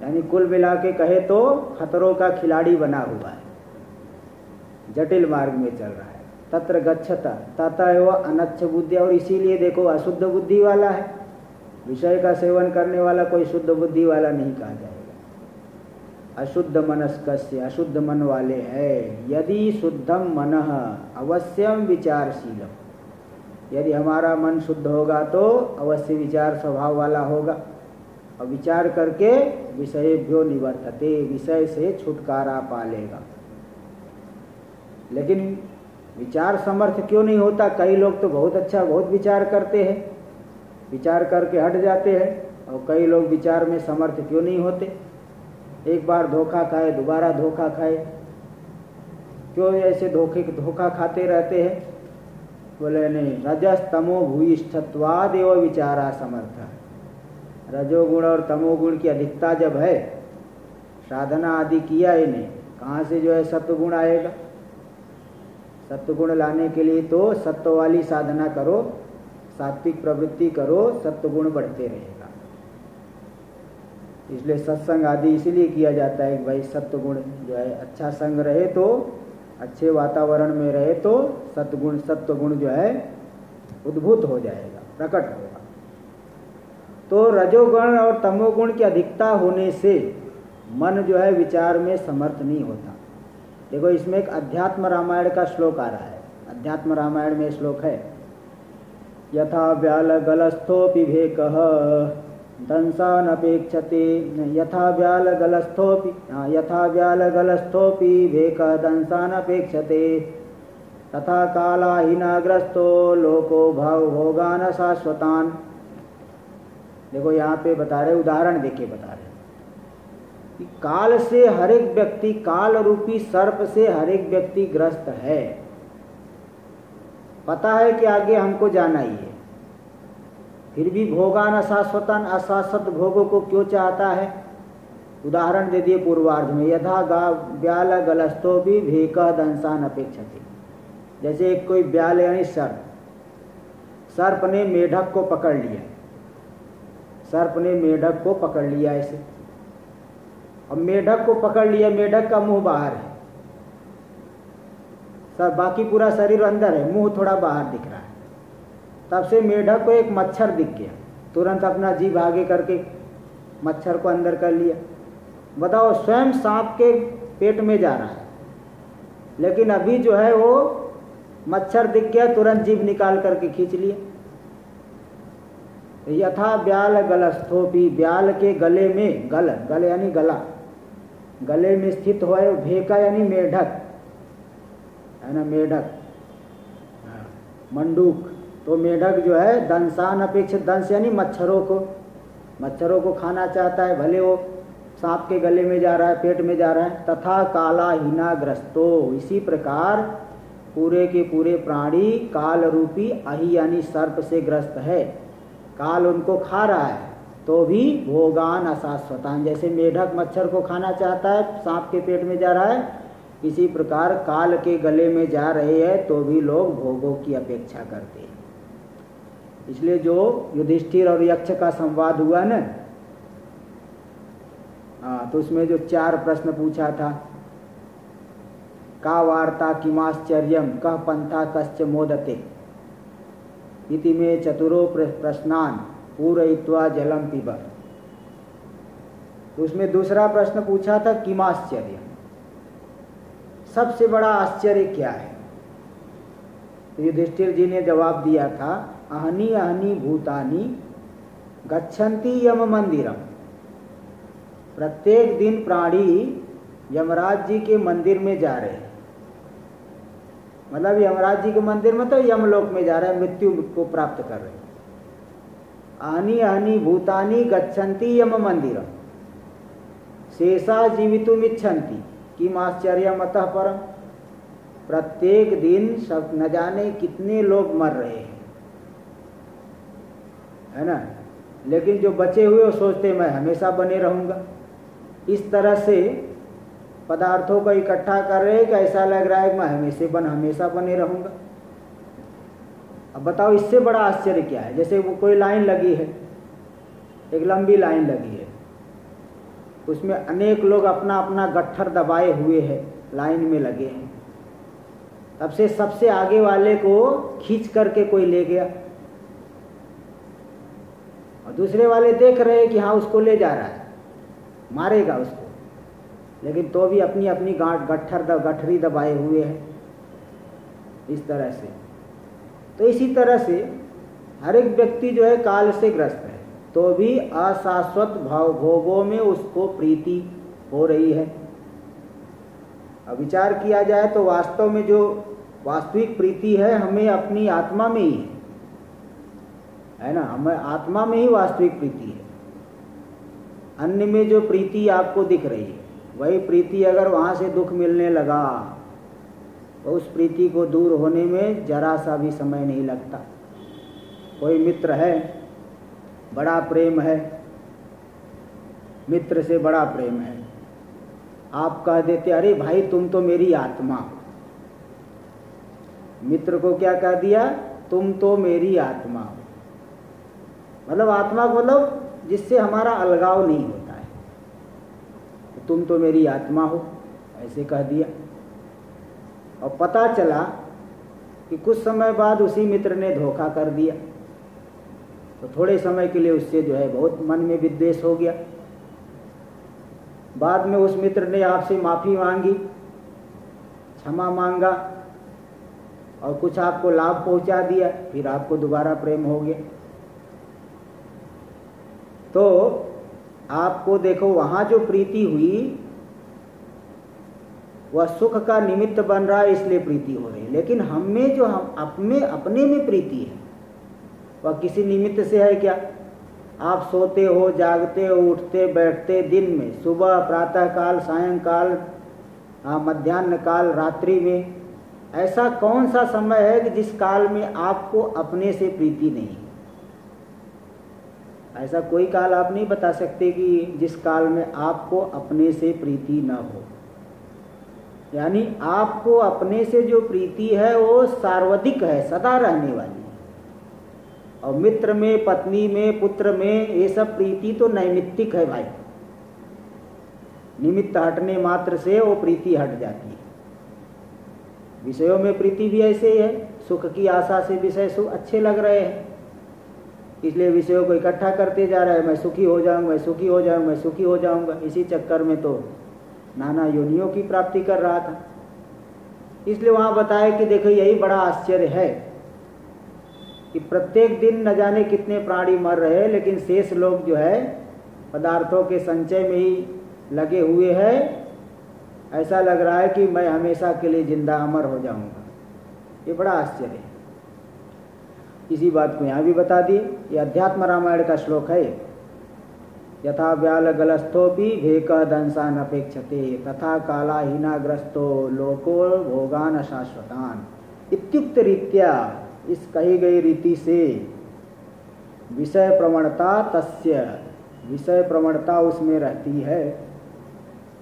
यानी कुल मिला के कहे तो खतरों का खिलाड़ी बना हुआ है, जटिल मार्ग में चल रहा है। तत्र गच्छत तथा एवं अनच्छ बुद्धि, और इसीलिए देखो अशुद्ध बुद्धि वाला है। विषय का सेवन करने वाला कोई शुद्ध बुद्धि वाला नहीं कहा जाएगा। अशुद्ध मनस्कस्य, अशुद्ध मन वाले है। यदि शुद्धम मनः अवश्यम विचारशीलम, यदि हमारा मन शुद्ध होगा तो अवश्य विचार स्वभाव वाला होगा, और विचार करके विषयेभ्यो निवर्तते, विषय से छुटकारा पा लेगा। लेकिन विचार समर्थ क्यों नहीं होता? कई लोग तो बहुत अच्छा बहुत विचार करते हैं, विचार करके हट जाते हैं, और कई लोग विचार में समर्थ क्यों नहीं होते? एक बार धोखा खाए, दोबारा धोखा खाए, क्यों ऐसे धोखा खाते रहते हैं? बोले नहीं, रजस तमो भूयिष्ठत्वाद एवं विचारा समर्थ। रजोगुण और तमोगुण की अधिकता जब है, साधना आदि किया ही नहीं, कहाँ से जो है सत्वगुण आएगा? सत्वगुण लाने के लिए तो सत्व वाली साधना करो, सात्विक प्रवृत्ति करो, सत्वगुण बढ़ते रहेगा। इसलिए सत्संग आदि इसीलिए किया जाता है कि भाई सत्वगुण जो है अच्छा संग रहे, तो अच्छे वातावरण में रहे तो सत्वगुण जो है उद्भूत हो जाएगा, प्रकट होगा। तो रजोगुण और तमोगुण की अधिकता होने से मन जो है विचार में समर्थ नहीं होता। देखो इसमें एक अध्यात्म रामायण का श्लोक आ रहा है। अध्यात्म रामायण में श्लोक है, यथा व्यालगलस्थोपि भेकः दंसानपेक्षते, यथा व्यालगलस्थोपि भेकः दंसानपेक्षते, तथा कालाहीनाग्रस्तो लोको भोगान शाश्वतान। देखो यहाँ पे बता रहे, उदाहरण देके बता रहे कि काल से हर एक व्यक्ति, काल रूपी सर्प से हर एक व्यक्ति ग्रस्त है। पता है कि आगे हमको जाना ही है, फिर भी भोगान अशाश्वतन, अशाश्वत भोगों को क्यों चाहता है? उदाहरण दे दिए पूर्वार्ध में, यथा ब्याल गलस्थो भी भेकह दंसान अपेक्षते। जैसे एक कोई ब्याल यानी सर्प, सर्प ने मेढक को पकड़ लिया, सर्प ने मेढक को पकड़ लिया ऐसे। अब मेढक को पकड़ लिया, मेढक का मुंह बाहर है, सब बाकी पूरा शरीर अंदर है, मुंह थोड़ा बाहर दिख रहा है। तब से मेढक को एक मच्छर दिख गया, तुरंत अपना जीभ आगे करके मच्छर को अंदर कर लिया। बताओ, स्वयं सांप के पेट में जा रहा है, लेकिन अभी जो है वो मच्छर दिख गया, तुरंत जीभ निकाल करके खींच लिया। यथा ब्याल गलस्थोपी, ब्याल के गले में, गल यानी गला, गले में स्थित हो भेका यानी मेढक है ना, मेढक मंडूक। तो मेढक जो है दंसान अपेक्षित, दंश यानी मच्छरों को खाना चाहता है, भले वो सांप के गले में जा रहा है, पेट में जा रहा है। तथा काला हीना ग्रस्तो, इसी प्रकार पूरे के पूरे प्राणी काल रूपी अहि यानी सर्प से ग्रस्त है, काल उनको खा रहा है, तो भी भोगान अशाश्वतान, जैसे मेढक मच्छर को खाना चाहता है, सांप के पेट में जा रहा है, इसी प्रकार काल के गले में जा रहे हैं तो भी लोग भोगों की अपेक्षा करते हैं। इसलिए जो युधिष्ठिर और यक्ष का संवाद हुआ ना, तो उसमें जो 4 प्रश्न पूछा था, का वार्ता किमाश्चर्यम कह पंथा कश्च मोदते इति में चतुरो प्रश्नान पूरयित्वा जलम पिब। तो उसमें दूसरा प्रश्न पूछा था किमाश्चर्य, सबसे बड़ा आश्चर्य क्या है? तो युधिष्ठिर जी ने जवाब दिया था, अहनी अहनी भूतानि गच्छन्ति यम मंदिरम। प्रत्येक दिन प्राणी यमराज जी के मंदिर में जा रहे हैं, मतलब यमराज जी के मंदिर में तो यमलोक में जा रहे हैं, मृत्यु को प्राप्त कर रहे हैं। अहनी अहनी भूतानि गच्छन्ति यम मंदिरम शेषा जीवितुम इच्छन्ति किम आश्चर्यम अतः परम। प्रत्येक दिन सब न जाने कितने लोग मर रहे हैं, है ना, लेकिन जो बचे हुए वो सोचते मैं हमेशा बने रहूंगा। इस तरह से पदार्थों को इकट्ठा कर रहे हैं कि ऐसा लग रहा है मैं हमेशा बने रहूंगा। अब बताओ इससे बड़ा आश्चर्य क्या है? जैसे वो कोई लाइन लगी है, एक लंबी लाइन लगी है, उसमें अनेक लोग अपना अपना गट्ठर दबाए हुए हैं, लाइन में लगे हैं। तब से सबसे आगे वाले को खींच करके कोई ले गया और दूसरे वाले देख रहे हैं कि हाँ उसको ले जा रहा है, मारेगा उसको, लेकिन तो भी अपनी अपनी गठरी दबाए हुए हैं। इस तरह से, तो इसी तरह से हर एक व्यक्ति जो है काल से ग्रस्त है, तो भी अशाश्वत भोगों में उसको प्रीति हो रही है। अब विचार किया जाए तो वास्तव में जो वास्तविक प्रीति है हमें अपनी आत्मा में ही है ना, हमें आत्मा में ही वास्तविक प्रीति है। अन्य में जो प्रीति आपको दिख रही है वही प्रीति अगर वहाँ से दुख मिलने लगा तो उस प्रीति को दूर होने में जरा सा भी समय नहीं लगता। कोई मित्र है, बड़ा प्रेम है, मित्र से बड़ा प्रेम है, आप कह देते अरे भाई तुम तो मेरी आत्मा हो। मित्र को क्या कह दिया? तुम तो मेरी आत्मा हो। मतलब आत्मा को मतलब जिससे हमारा अलगाव नहीं होता है, तो तुम तो मेरी आत्मा हो, ऐसे कह दिया। और पता चला कि कुछ समय बाद उसी मित्र ने धोखा कर दिया, तो थोड़े समय के लिए उससे जो है बहुत मन में विद्वेष हो गया। बाद में उस मित्र ने आपसे माफ़ी मांगी, क्षमा मांगा और कुछ आपको लाभ पहुंचा दिया, फिर आपको दोबारा प्रेम हो गया। तो आपको देखो वहाँ जो प्रीति हुई वह सुख का निमित्त बन रहा है, इसलिए प्रीति हो रही है। लेकिन हमें जो हम अपने में प्रीति है वह किसी निमित्त से है क्या? आप सोते हो, जागते हो, उठते बैठते दिन में, सुबह, प्रातः काल, सायंकाल, मध्याह्न काल, रात्रि में, ऐसा कौन सा समय है कि जिस काल में आपको अपने से प्रीति नहीं? ऐसा कोई काल आप नहीं बता सकते कि जिस काल में आपको अपने से प्रीति न हो। यानी आपको अपने से जो प्रीति है वो सार्वधिक है, सदा रहने वाली है। और मित्र में, पत्नी में, पुत्र में ये सब प्रीति तो नैमित्तिक है भाई। निमित्त हटने मात्र से वो प्रीति हट जाती है। विषयों में प्रीति भी ऐसे ही है। सुख की आशा से विषय सुख अच्छे लग रहे हैं, इसलिए विषयों को इकट्ठा करते जा रहा है। मैं सुखी हो जाऊंगा, मैं सुखी हो जाऊंगा, मैं सुखी हो जाऊंगा। इसी चक्कर में तो नाना योनियों की प्राप्ति कर रहा था। इसलिए वहां बताया कि देखो यही बड़ा आश्चर्य है कि प्रत्येक दिन न जाने कितने प्राणी मर रहे हैं, लेकिन शेष लोग जो है पदार्थों के संचय में ही लगे हुए हैं। ऐसा लग रहा है कि मैं हमेशा के लिए जिंदा अमर हो जाऊंगा। ये बड़ा आश्चर्य है। इसी बात को यहाँ भी बता दिए। ये अध्यात्म रामायण का श्लोक है। यथा व्याल गलस्थोपि भेक दंसान अपेक्षते तथा कालाहीनाग्रस्तो लोको भोगान शाश्वतान। इत्युक्त रीत्या, इस कही गई रीति से विषय प्रवणता तस्य, विषय प्रवणता उसमें रहती है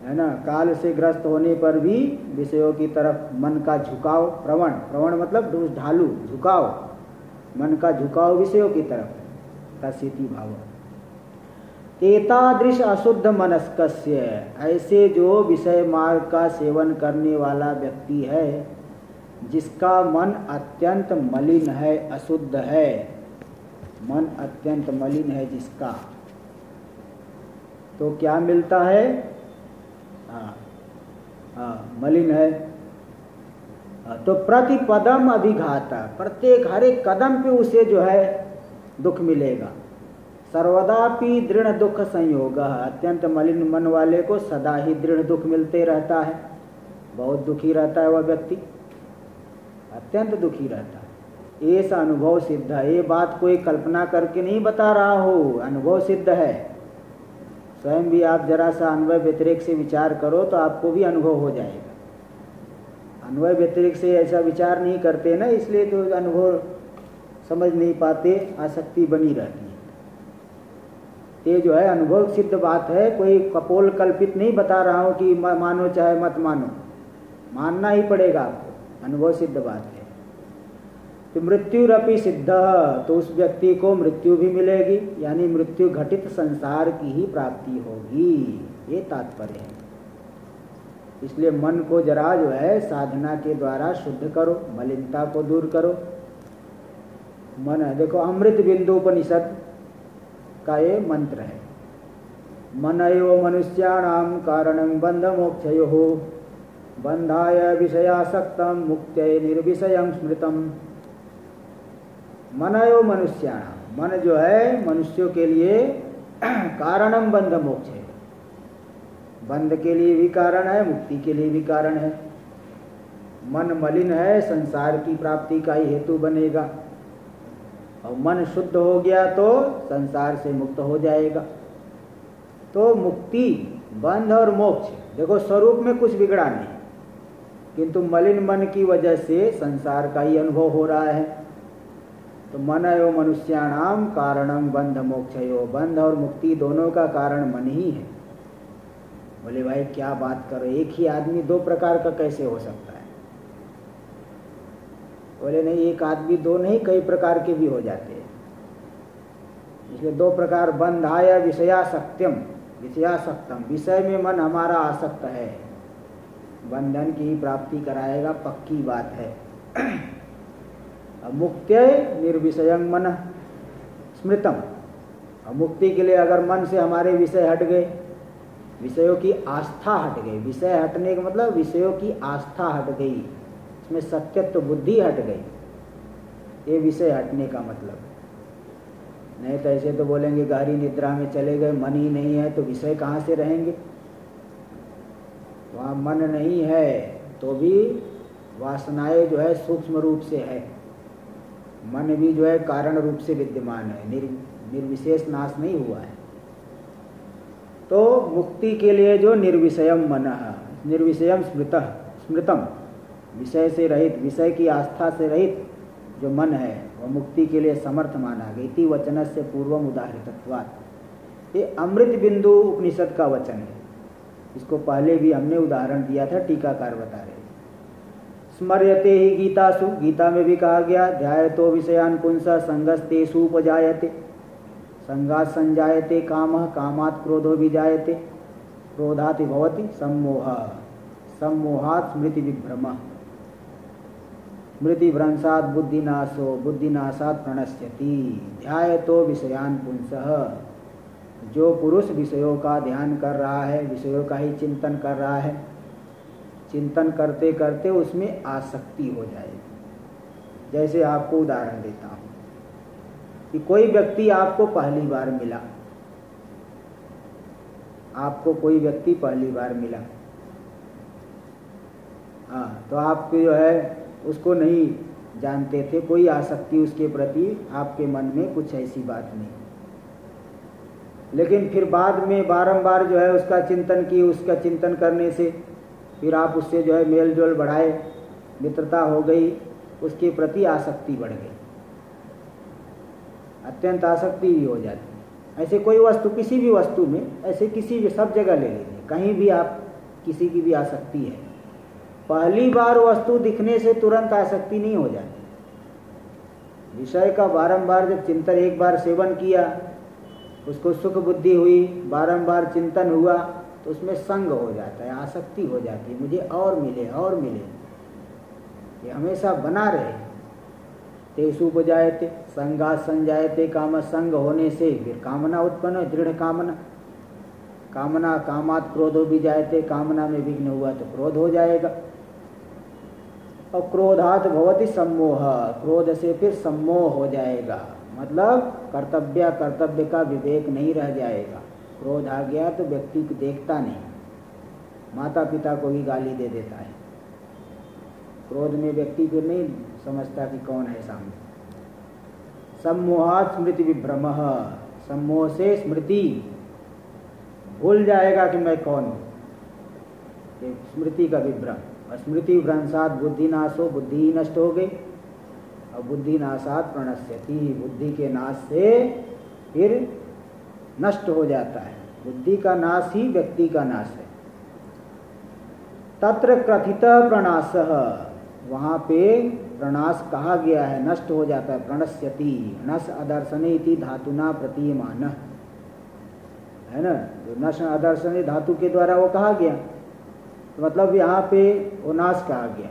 ना। काल से ग्रस्त होने पर भी विषयों की तरफ मन का झुकाव, प्रवण, प्रवण मतलब ढालू, झुकाव, मन का झुकाव विषयों की तरफ, तस्यति भाव। एतादृश अशुद्ध मनस्कस्य, ऐसे जो विषय मार्ग का सेवन करने वाला व्यक्ति है, जिसका मन अत्यंत मलिन है, अशुद्ध है, मन अत्यंत मलिन है जिसका, तो क्या मिलता है? मलिन है तो प्रतिपदम अभिघाता, प्रत्येक हर एक कदम पे उसे जो है दुख मिलेगा। सर्वदापि दृढ़ दुख संयोग, अत्यंत मलिन मन वाले को सदा ही दृढ़ दुख मिलते रहता है। बहुत दुखी रहता है वह व्यक्ति, अत्यंत दुखी रहता है। ऐसा अनुभव सिद्ध है। ये बात कोई कल्पना करके नहीं बता रहा हो, अनुभव सिद्ध है। स्वयं भी आप जरा सा अन्वय व्यतिरेक से विचार करो तो आपको भी अनुभव हो जाएगा। अन्वय व्यतिरेक से ऐसा विचार नहीं करते ना, इसलिए तो अनुभव समझ नहीं पाते, आसक्ति बनी रहती है। ये जो है अनुभव सिद्ध बात है, कोई कपोल कल्पित नहीं बता रहा हूँ कि मानो चाहे मत मानो, मानना ही पड़ेगा आपको, अनुभव सिद्ध बात है। तो मृत्युरपि सिद्ध, तो उस व्यक्ति को मृत्यु भी मिलेगी, यानी मृत्यु घटित संसार की ही प्राप्ति होगी, ये तात्पर्य है। इसलिए मन को जरा जो है साधना के द्वारा शुद्ध करो, मलिनता को दूर करो। मन है, देखो अमृत बिंदु उपनिषद का ये मंत्र है। मन एव मनुष्याणाम कारणं बंध मोक्षयोः बंधाय विषयासक्तं मुक्त्यै निर्विषयं स्मृतम्। मन एव मनुष्याणाम, मन जो है मनुष्यों के लिए कारणम बंध मोक्ष है। बंध के लिए भी कारण है, मुक्ति के लिए भी कारण है। मन मलिन है, संसार की प्राप्ति का ही हेतु बनेगा, और मन शुद्ध हो गया तो संसार से मुक्त हो जाएगा। तो मुक्ति, बंध और मोक्ष, देखो स्वरूप में कुछ बिगड़ा नहीं, किंतु मलिन मन की वजह से संसार का ही अनुभव हो रहा है। तो मन एव मनुष्याणाम कारणम बंध मोक्षयो, बंध और मुक्ति दोनों का कारण मन ही है। बोले भाई क्या बात करो, एक ही आदमी दो प्रकार का कैसे हो सकता है? बोले नहीं, एक आदमी दो नहीं, कई प्रकार के भी हो जाते हैं। इसलिए दो प्रकार, बंधाय विषयासक्त्यम, विषयासक्तम, विषय में मन हमारा आसक्त है, बंधन की प्राप्ति कराएगा, पक्की बात है। मुक्त्यै निर्विषयं मनः स्मृतम, मुक्ति के लिए अगर मन से हमारे विषय हट गए, विषयों की आस्था हट गई, विषय हटने का मतलब विषयों की आस्था हट गई, इसमें सत्यत्व बुद्धि हट गई, ये विषय हटने का मतलब। नहीं तो ऐसे तो बोलेंगे गहरी निद्रा में चले गए, मन ही नहीं है तो विषय कहाँ से रहेंगे? वहाँ मन नहीं है तो भी वासनाएं जो है सूक्ष्म रूप से है, मन भी जो है कारण रूप से विद्यमान है, निर्विशेष नाश नहीं हुआ है। तो मुक्ति के लिए जो निर्विषयम मनः, निर्विषयम स्मृतः, स्मृतम, विषय से रहित, विषय की आस्था से रहित जो मन है वह मुक्ति के लिए समर्थ माना गया। इति वचनस्य पूर्वम उदाहृतत्वात्। ये अमृत बिंदु उपनिषद का वचन है, इसको पहले भी हमने उदाहरण दिया था, टीकाकार बता रहे। स्मर्यते ही गीतासु, गीता में भी कहा गया ध्यायतो विषयान पुंसा संगस्तेषु उपजायते, संगात संजायते कामः, कामात् क्रोधो विजायते, क्रोधाति भवति सम्मोहः, सम्मोहात् स्मृति विभ्रमः, स्मृति भ्रंशात् बुद्धिनाशो, बुद्धिनाशात् प्रणश्यति। ध्यायतो विषयान पुंसः, जो पुरुष विषयों का ध्यान कर रहा है, विषयों का ही चिंतन कर रहा है, चिंतन करते करते उसमें आसक्ति हो जाएगी। जैसे आपको उदाहरण देता हूँ कि कोई व्यक्ति आपको पहली बार मिला, आपको कोई व्यक्ति पहली बार मिला, हाँ, तो आप जो है उसको नहीं जानते थे, कोई आसक्ति उसके प्रति आपके मन में कुछ ऐसी बात नहीं, लेकिन फिर बाद में बारंबार जो है उसका चिंतन की, उसका चिंतन करने से फिर आप उससे जो है मेल जोल बढ़ाए, मित्रता हो गई, उसके प्रति आसक्ति बढ़ गई, अत्यंत आसक्ति भी हो जाती है। ऐसे कोई वस्तु, किसी भी वस्तु में, ऐसे किसी भी, सब जगह ले लीजिए, कहीं भी आप किसी की भी आसक्ति है, पहली बार वस्तु दिखने से तुरंत आसक्ति नहीं हो जाती। विषय का बारंबार जब चिंतन, एक बार सेवन किया, उसको सुख बुद्धि हुई, बारंबार चिंतन हुआ, तो उसमें संग हो जाता है, आसक्ति हो जाती है, मुझे और मिले और मिले, ये हमेशा बना रहे। तेषु उपजायते संगात संजायते काम, संग होने से फिर कामना उत्पन्न है, दृढ़ कामना, कामना कामात् क्रोधो भी जायते, कामना में विघ्न हुआ तो क्रोध हो जाएगा, और क्रोधात् भवति सम्मोह, क्रोध से फिर सम्मोह हो जाएगा, मतलब कर्तव्य का विवेक नहीं रह जाएगा। क्रोध आ गया तो व्यक्ति को देखता नहीं, माता पिता को भी गाली दे देता है, क्रोध में व्यक्ति फिर नहीं समझता कि कौन है सामने। सम्मोहात् स्मृति विभ्रमः, सम्मोह से स्मृति भूल जाएगा कि मैं कौन हूँ, स्मृति का विभ्रम, और स्मृति भ्रंशात् बुद्धिनाशो, बुद्धि ही नष्ट हो गई, और बुद्धि नाशात् प्रणश्यति, बुद्धि के नाश से फिर नष्ट हो जाता है। बुद्धि का नाश ही व्यक्ति का नाश है। तत्र कथित प्रणाशः, वहाँ पे प्रणाश कहा गया है, नष्ट हो जाता है, प्रणश्यति, नश अदर्शने इति धातुना प्रतीयमान है ना, जो नश अदर्शने धातु के द्वारा वो कहा गया, तो मतलब यहाँ पे वो नाश कहा गया,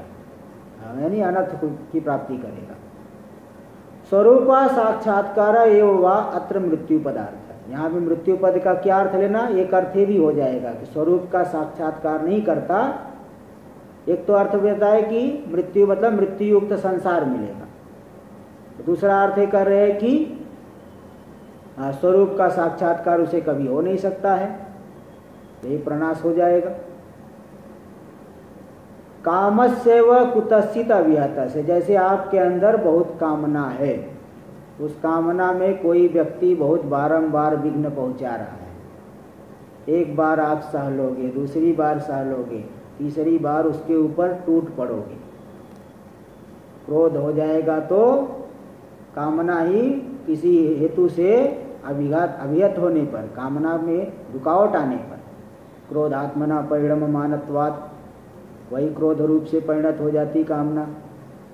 यानी अनर्थ की प्राप्ति करेगा। स्वरूपा साक्षात्कार एवं वा अत्र मृत्यु पदार्थ, यहाँ पे मृत्यु पद का क्या अर्थ लेना, एक अर्थ भी हो जाएगा कि स्वरूप का साक्षात्कार नहीं करता। एक तो अर्थ होता है कि मृत्यु मतलब मृत्यु युक्त संसार मिलेगा, तो दूसरा अर्थ कर रहे हैं कि स्वरूप का साक्षात्कार उसे कभी हो नहीं सकता है, यही प्रणाश हो जाएगा। कामस्य व कुतश्चित अविहत से, जैसे आपके अंदर बहुत कामना है, उस कामना में कोई व्यक्ति बहुत बारंबार विघ्न पहुंचा रहा है, एक बार आप सह लोगे, दूसरी बार सह लोगे, तीसरी बार उसके ऊपर टूट पड़ोगे, क्रोध हो जाएगा, तो कामना ही किसी हेतु से अभिहत होने पर, कामना में रुकावट आने पर, क्रोधात्मना परिणम मानत्वात्, वही क्रोध रूप से परिणत हो जाती कामना।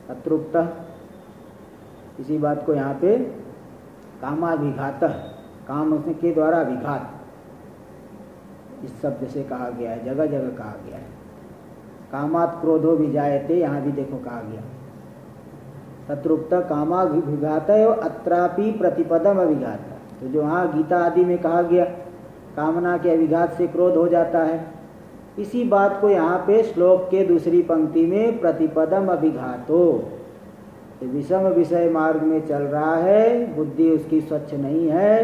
अतृप्त, इसी बात को यहाँ पे कामाभिघात, काम के द्वारा विघात इस शब्द से कहा गया है, जगह जगह कहा गया है। कामात् क्रोधो विजायते, यहाँ भी देखो कहा गया। ततृप्त कामाभिघात एवं अत्रापि प्रतिपदम अभिघात, तो जो यहाँ गीता आदि में कहा गया कामना के अभिघात से क्रोध हो जाता है, इसी बात को यहाँ पे श्लोक के दूसरी पंक्ति में प्रतिपदम अभिघातो, विषम विषय मार्ग में चल रहा है, बुद्धि उसकी स्वच्छ नहीं है,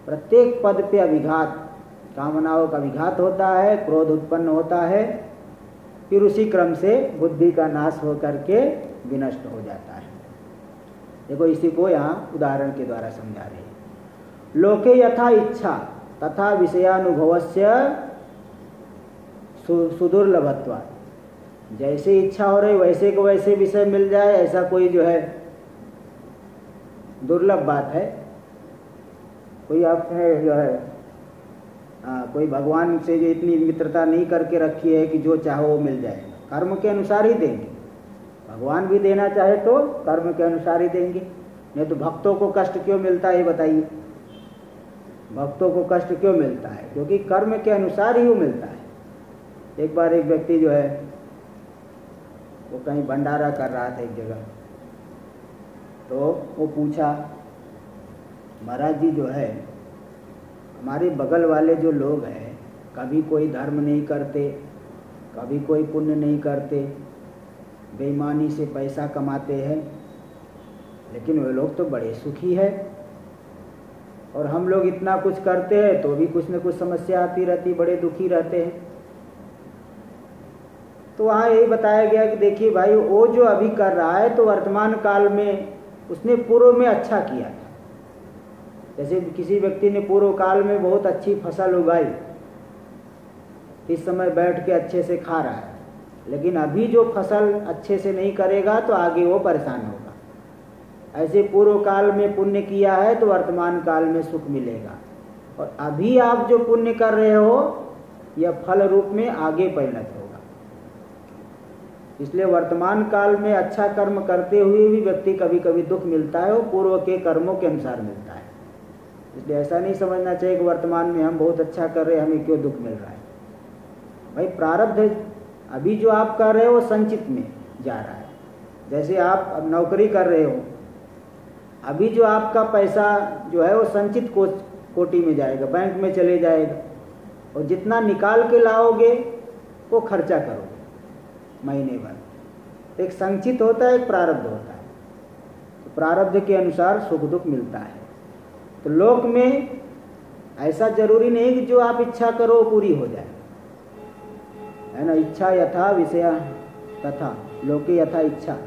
प्रत्येक पद पे अभिघात, कामनाओं का विघात होता है, क्रोध उत्पन्न होता है, फिर उसी क्रम से बुद्धि का नाश हो करके विनष्ट हो जाता है। देखो इसी को यहाँ उदाहरण के द्वारा समझा रहे हैं। लोके यथा इच्छा तथा विषयानुभवस्य सुदुर्लभत्वात्, जैसे इच्छा हो रही वैसे को वैसे विषय मिल जाए, ऐसा कोई जो है दुर्लभ बात है। कोई आपने जो है कोई भगवान से जो इतनी मित्रता नहीं करके रखी है कि जो चाहो वो मिल जाएगा, कर्म के अनुसार ही देंगे। भगवान भी देना चाहे तो कर्म के अनुसार ही देंगे, नहीं तो भक्तों को कष्ट क्यों मिलता है ये बताइए। भक्तों को कष्ट क्यों मिलता है? क्योंकि कर्म के अनुसार ही वो मिलता है। एक बार एक व्यक्ति जो है वो कहीं भंडारा कर रहा था एक जगह, तो वो पूछा, महाराज जी जो है हमारे बगल वाले जो लोग हैं कभी कोई धर्म नहीं करते, कभी कोई पुण्य नहीं करते, बेईमानी से पैसा कमाते हैं, लेकिन वे लोग तो बड़े सुखी है, और हम लोग इतना कुछ करते हैं तो भी कुछ न कुछ समस्या आती रहती, बड़े दुखी रहते हैं। तो वहाँ यही बताया गया कि देखिए भाई, वो जो अभी कर रहा है तो वर्तमान काल में उसने पूर्व में अच्छा किया था। जैसे किसी व्यक्ति ने पूर्व काल में बहुत अच्छी फसल उगाई, इस समय बैठ के अच्छे से खा रहा है, लेकिन अभी जो फसल अच्छे से नहीं करेगा तो आगे वो परेशान होगा। ऐसे पूर्व काल में पुण्य किया है तो वर्तमान काल में सुख मिलेगा, और अभी आप जो पुण्य कर रहे हो यह फल रूप में आगे परिणत होगा। इसलिए वर्तमान काल में अच्छा कर्म करते हुए भी व्यक्ति कभी कभी दुख मिलता है, वो पूर्व के कर्मों के अनुसार मिलता है। इसलिए ऐसा नहीं समझना चाहिए कि वर्तमान में हम बहुत अच्छा कर रहे हैं, हमें क्यों दुख मिल रहा है। भाई प्रारब्ध अभी जो आप कर रहे हो संचित में जा रहा है। जैसे आप अब नौकरी कर रहे हो, अभी जो आपका पैसा जो है वो संचित कोटि में जाएगा, बैंक में चले जाएगा, और जितना निकाल के लाओगे वो खर्चा करोगे महीने भर। एक संचित होता है, एक प्रारब्ध होता है। तो प्रारब्ध के अनुसार सुख दुख मिलता है। तो लोक में ऐसा जरूरी नहीं कि जो आप इच्छा करो पूरी हो जाए, है ना। इच्छा यथा विषय तथा लोके यथा इच्छा।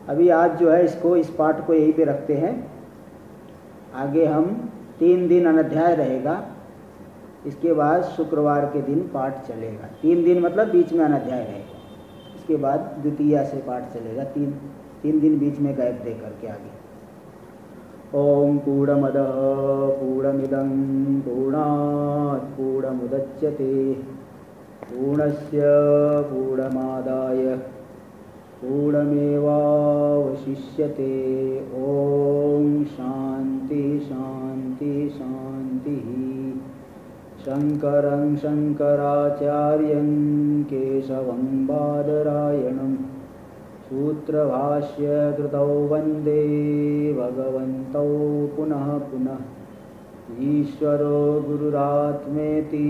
अभी आज जो है इस पाठ को यहीं पे रखते हैं। आगे हम 3 दिन अनध्याय रहेगा, इसके बाद शुक्रवार के दिन पाठ चलेगा। 3 दिन मतलब बीच में अनध्याय रहेगा, इसके बाद द्वितीया से पाठ चलेगा। 3 दिन बीच में गैप दे करके आगे। ओम पूर्णमदः पूर्णमिदं पूर्णात् पूर्णमुदच्यते पूर्णस्य पूर्णमादाय पूर्णमेवावशिष्यते। ओम शांति शांति शांति। शंकरं शंकराचार्यं केशवं बादरायणं सूत्रभाष्य कृतौ वंदे भगवन्तौ पुनः पुनः। ईश्वरो गुरुरात्मेति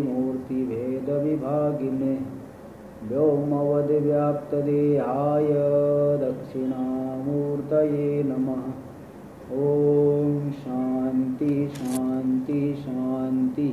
मूर्तिभेद विभागिने व्योमवद् व्याप्तदेहाय दक्षिणामूर्तये नमः। ओम शांति शांति शांति।